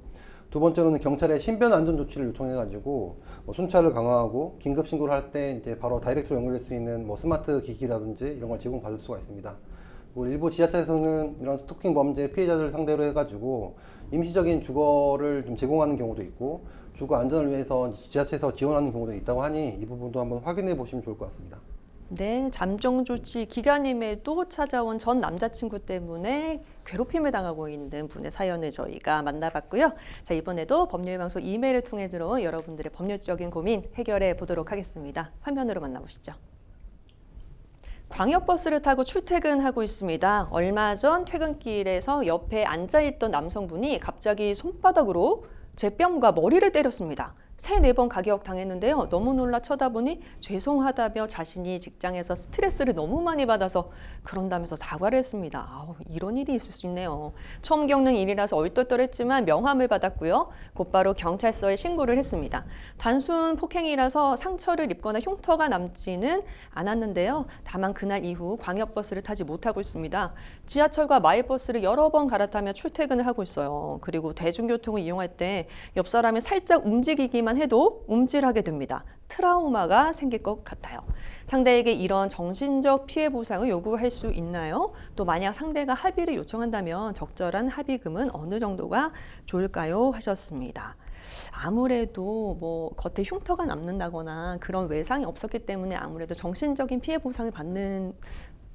두 번째로는 경찰에 신변 안전 조치를 요청해가지고 순찰을 강화하고 긴급 신고를 할 때 이제 바로 다이렉트로 연결될 수 있는 스마트 기기라든지 이런 걸 제공받을 수가 있습니다. 일부 지자체에서는 이런 스토킹 범죄 피해자들을 상대로 해가지고 임시적인 주거를 좀 제공하는 경우도 있고 주거 안전을 위해서 지자체에서 지원하는 경우도 있다고 하니 이 부분도 한번 확인해 보시면 좋을 것 같습니다. 네, 잠정 조치 기간임에도 찾아온 전 남자친구 때문에 괴롭힘을 당하고 있는 분의 사연을 저희가 만나봤고요. 자, 이번에도 법률방송 이메일을 통해 들어온 여러분들의 법률적인 고민 해결해 보도록 하겠습니다. 화면으로 만나보시죠. 광역버스를 타고 출퇴근하고 있습니다. 얼마 전 퇴근길에서 옆에 앉아있던 남성분이 갑자기 손바닥으로 제 뺨과 머리를 때렸습니다. 3-4번 가격 당했는데요. 너무 놀라 쳐다보니 죄송하다며 자신이 직장에서 스트레스를 너무 많이 받아서 그런다면서 사과를 했습니다. 아우, 이런 일이 있을 수 있네요. 처음 겪는 일이라서 얼떨떨했지만 명함을 받았고요. 곧바로 경찰서에 신고를 했습니다. 단순 폭행이라서 상처를 입거나 흉터가 남지는 않았는데요. 다만 그날 이후 광역버스를 타지 못하고 있습니다. 지하철과 마을버스를 여러 번 갈아타며 출퇴근을 하고 있어요. 그리고 대중교통을 이용할 때 옆 사람이 살짝 움직이기만 해도 움찔하게 됩니다. 트라우마가 생길 것 같아요. 상대에게 이런 정신적 피해 보상을 요구할 수 있나요? 또 만약 상대가 합의를 요청한다면 적절한 합의금은 어느 정도가 좋을까요? 하셨습니다. 아무래도 뭐 겉에 흉터가 남는다거나 그런 외상이 없었기 때문에 아무래도 정신적인 피해 보상을 받는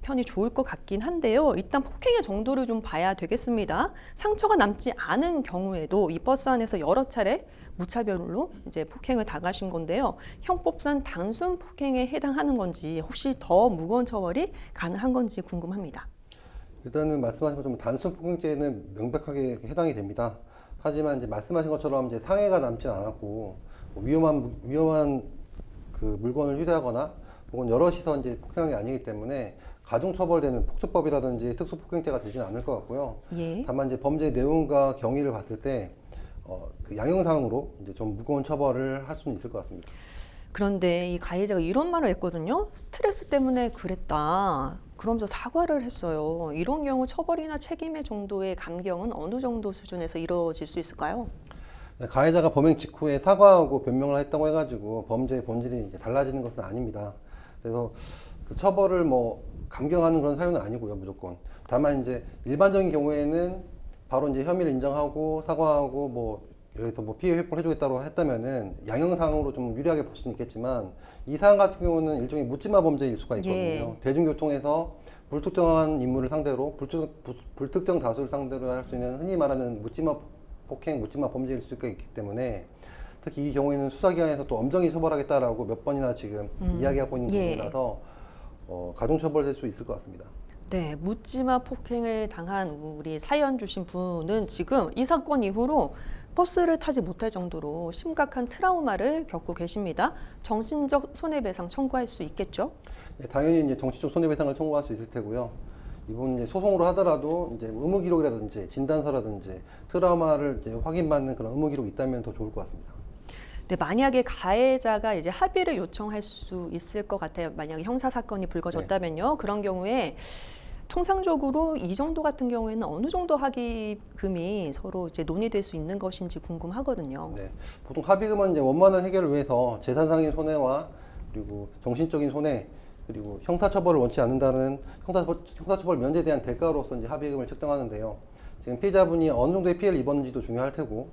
편이 좋을 것 같긴 한데요. 일단 폭행의 정도를 좀 봐야 되겠습니다. 상처가 남지 않은 경우에도 이 버스 안에서 여러 차례 무차별로 이제 폭행을 당하신 건데요. 형법상 단순 폭행에 해당하는 건지 혹시 더 무거운 처벌이 가능한 건지 궁금합니다. 일단은 말씀하신 것처럼 단순 폭행죄는 명백하게 해당이 됩니다. 하지만 이제 말씀하신 것처럼 이제 상해가 남지 않았고 뭐 위험한 그 물건을 휴대하거나 혹은 여럿이서 이제 폭행한 게 아니기 때문에 가중처벌되는 폭처법이라든지 특수폭행죄가 되지는 않을 것 같고요. 예. 다만 이제 범죄 내용과 경위를 봤을 때 그 양형상으로 이제 좀 무거운 처벌을 할 수는 있을 것 같습니다. 그런데 이 가해자가 이런 말을 했거든요. 스트레스 때문에 그랬다. 그러면서 사과를 했어요. 이런 경우 처벌이나 책임의 정도의 감경은 어느 정도 수준에서 이루어질 수 있을까요? 가해자가 범행 직후에 사과하고 변명을 했다고 해가지고 범죄의 본질이 이제 달라지는 것은 아닙니다. 그래서 그 처벌을 뭐 감경하는 그런 사유는 아니고요, 무조건. 다만 이제 일반적인 경우에는 바로 이제 혐의를 인정하고 사과하고 뭐 여기서 뭐 피해 회복을 해주겠다고 했다면은 양형상으로 좀 유리하게 볼 수는 있겠지만 이 사안 같은 경우는 일종의 묻지마 범죄일 수가 있거든요. 예. 대중교통에서 불특정한 인물을 상대로 불특정 다수를 상대로 할 수 있는 흔히 말하는 묻지마 폭행, 묻지마 범죄일 수가 있기 때문에 특히 이 경우에는 수사기관에서 또 엄정히 처벌하겠다라고 몇 번이나 지금 이야기하고 있는 예. 부분이라서 가중처벌될 수 있을 것 같습니다. 네, 묻지마 폭행을 당한 우리 사연 주신 분은 지금 이 사건 이후로 버스를 타지 못할 정도로 심각한 트라우마를 겪고 계십니다. 정신적 손해배상 청구할 수 있겠죠? 네, 당연히 이제 정치적 손해배상을 청구할 수 있을 테고요. 이번 이제 소송으로 하더라도 이제 의무 기록이라든지 진단서라든지 트라우마를 이제 확인받는 그런 의무 기록이 있다면 더 좋을 것 같습니다. 네, 만약에 가해자가 이제 합의를 요청할 수 있을 것 같아요. 만약에 형사 사건이 불거졌다면요. 그런 경우에 통상적으로 이 정도 같은 경우에는 어느 정도 합의금이 서로 이제 논의될 수 있는 것인지 궁금하거든요. 네, 보통 합의금은 이제 원만한 해결을 위해서 재산상의 손해와 그리고 정신적인 손해 그리고 형사처벌을 원치 않는다는 형사처벌 면제에 대한 대가로서 이제 합의금을 책정하는데요. 지금 피해자분이 어느 정도의 피해를 입었는지도 중요할 테고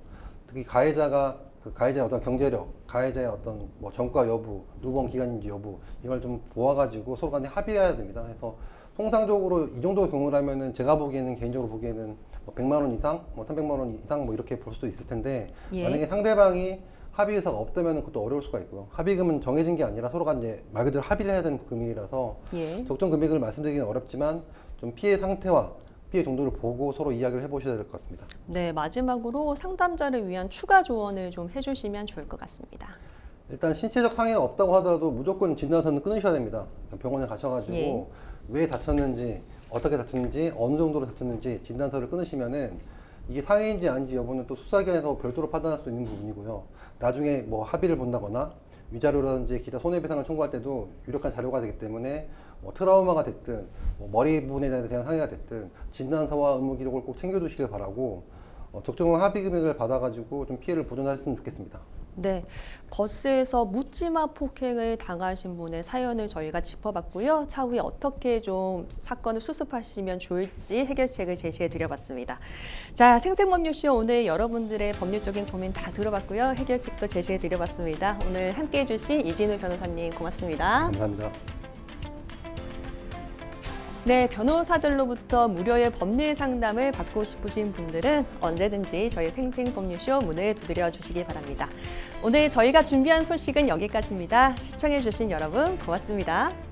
특히 가해자가 그 가해자의 어떤 경제력, 가해자의 어떤 뭐 전과 여부, 누범 기간인지 여부 이걸 좀 보아가지고 서로 간에 합의해야 됩니다. 그래서 통상적으로 이 정도 경우라면은 제가 보기에는 개인적으로 보기에는 뭐 100만 원 이상, 뭐 300만 원 이상 뭐 이렇게 볼 수도 있을 텐데 예. 만약에 상대방이 합의 의사가 없다면 그것도 어려울 수가 있고요. 합의금은 정해진 게 아니라 서로가 이제 말 그대로 합의를 해야 되는 금액이라서 예. 적정 금액을 말씀드리기는 어렵지만 좀 피해 상태와 피해 정도를 보고 서로 이야기를 해보셔야 될 것 같습니다. 네, 마지막으로 상담자를 위한 추가 조언을 좀 해주시면 좋을 것 같습니다. 일단 신체적 상해가 없다고 하더라도 무조건 진단서는 끊으셔야 됩니다. 병원에 가셔가지고 예. 왜 다쳤는지, 어떻게 다쳤는지, 어느 정도로 다쳤는지 진단서를 끊으시면은 이게 상해인지 아닌지 여부는 또 수사기관에서 별도로 판단할 수 있는 부분이고요. 나중에 뭐 합의를 본다거나 위자료라든지 기타 손해배상을 청구할 때도 유력한 자료가 되기 때문에 뭐 트라우마가 됐든 뭐 머리 부분에 대한 상해가 됐든 진단서와 의무 기록을 꼭 챙겨두시길 바라고 적정한 합의 금액을 받아가지고 좀 피해를 보존하셨으면 좋겠습니다. 네, 버스에서 묻지마 폭행을 당하신 분의 사연을 저희가 짚어봤고요. 차후에 어떻게 좀 사건을 수습하시면 좋을지 해결책을 제시해 드려봤습니다. 자, 생생법률쇼 오늘 여러분들의 법률적인 고민 다 들어봤고요. 해결책도 제시해 드려봤습니다. 오늘 함께해 주신 이진우 변호사님 고맙습니다. 감사합니다. 네, 변호사들로부터 무료의 법률 상담을 받고 싶으신 분들은 언제든지 저희 생생법률쇼 문을 두드려 주시기 바랍니다. 오늘 저희가 준비한 소식은 여기까지입니다. 시청해주신 여러분 고맙습니다.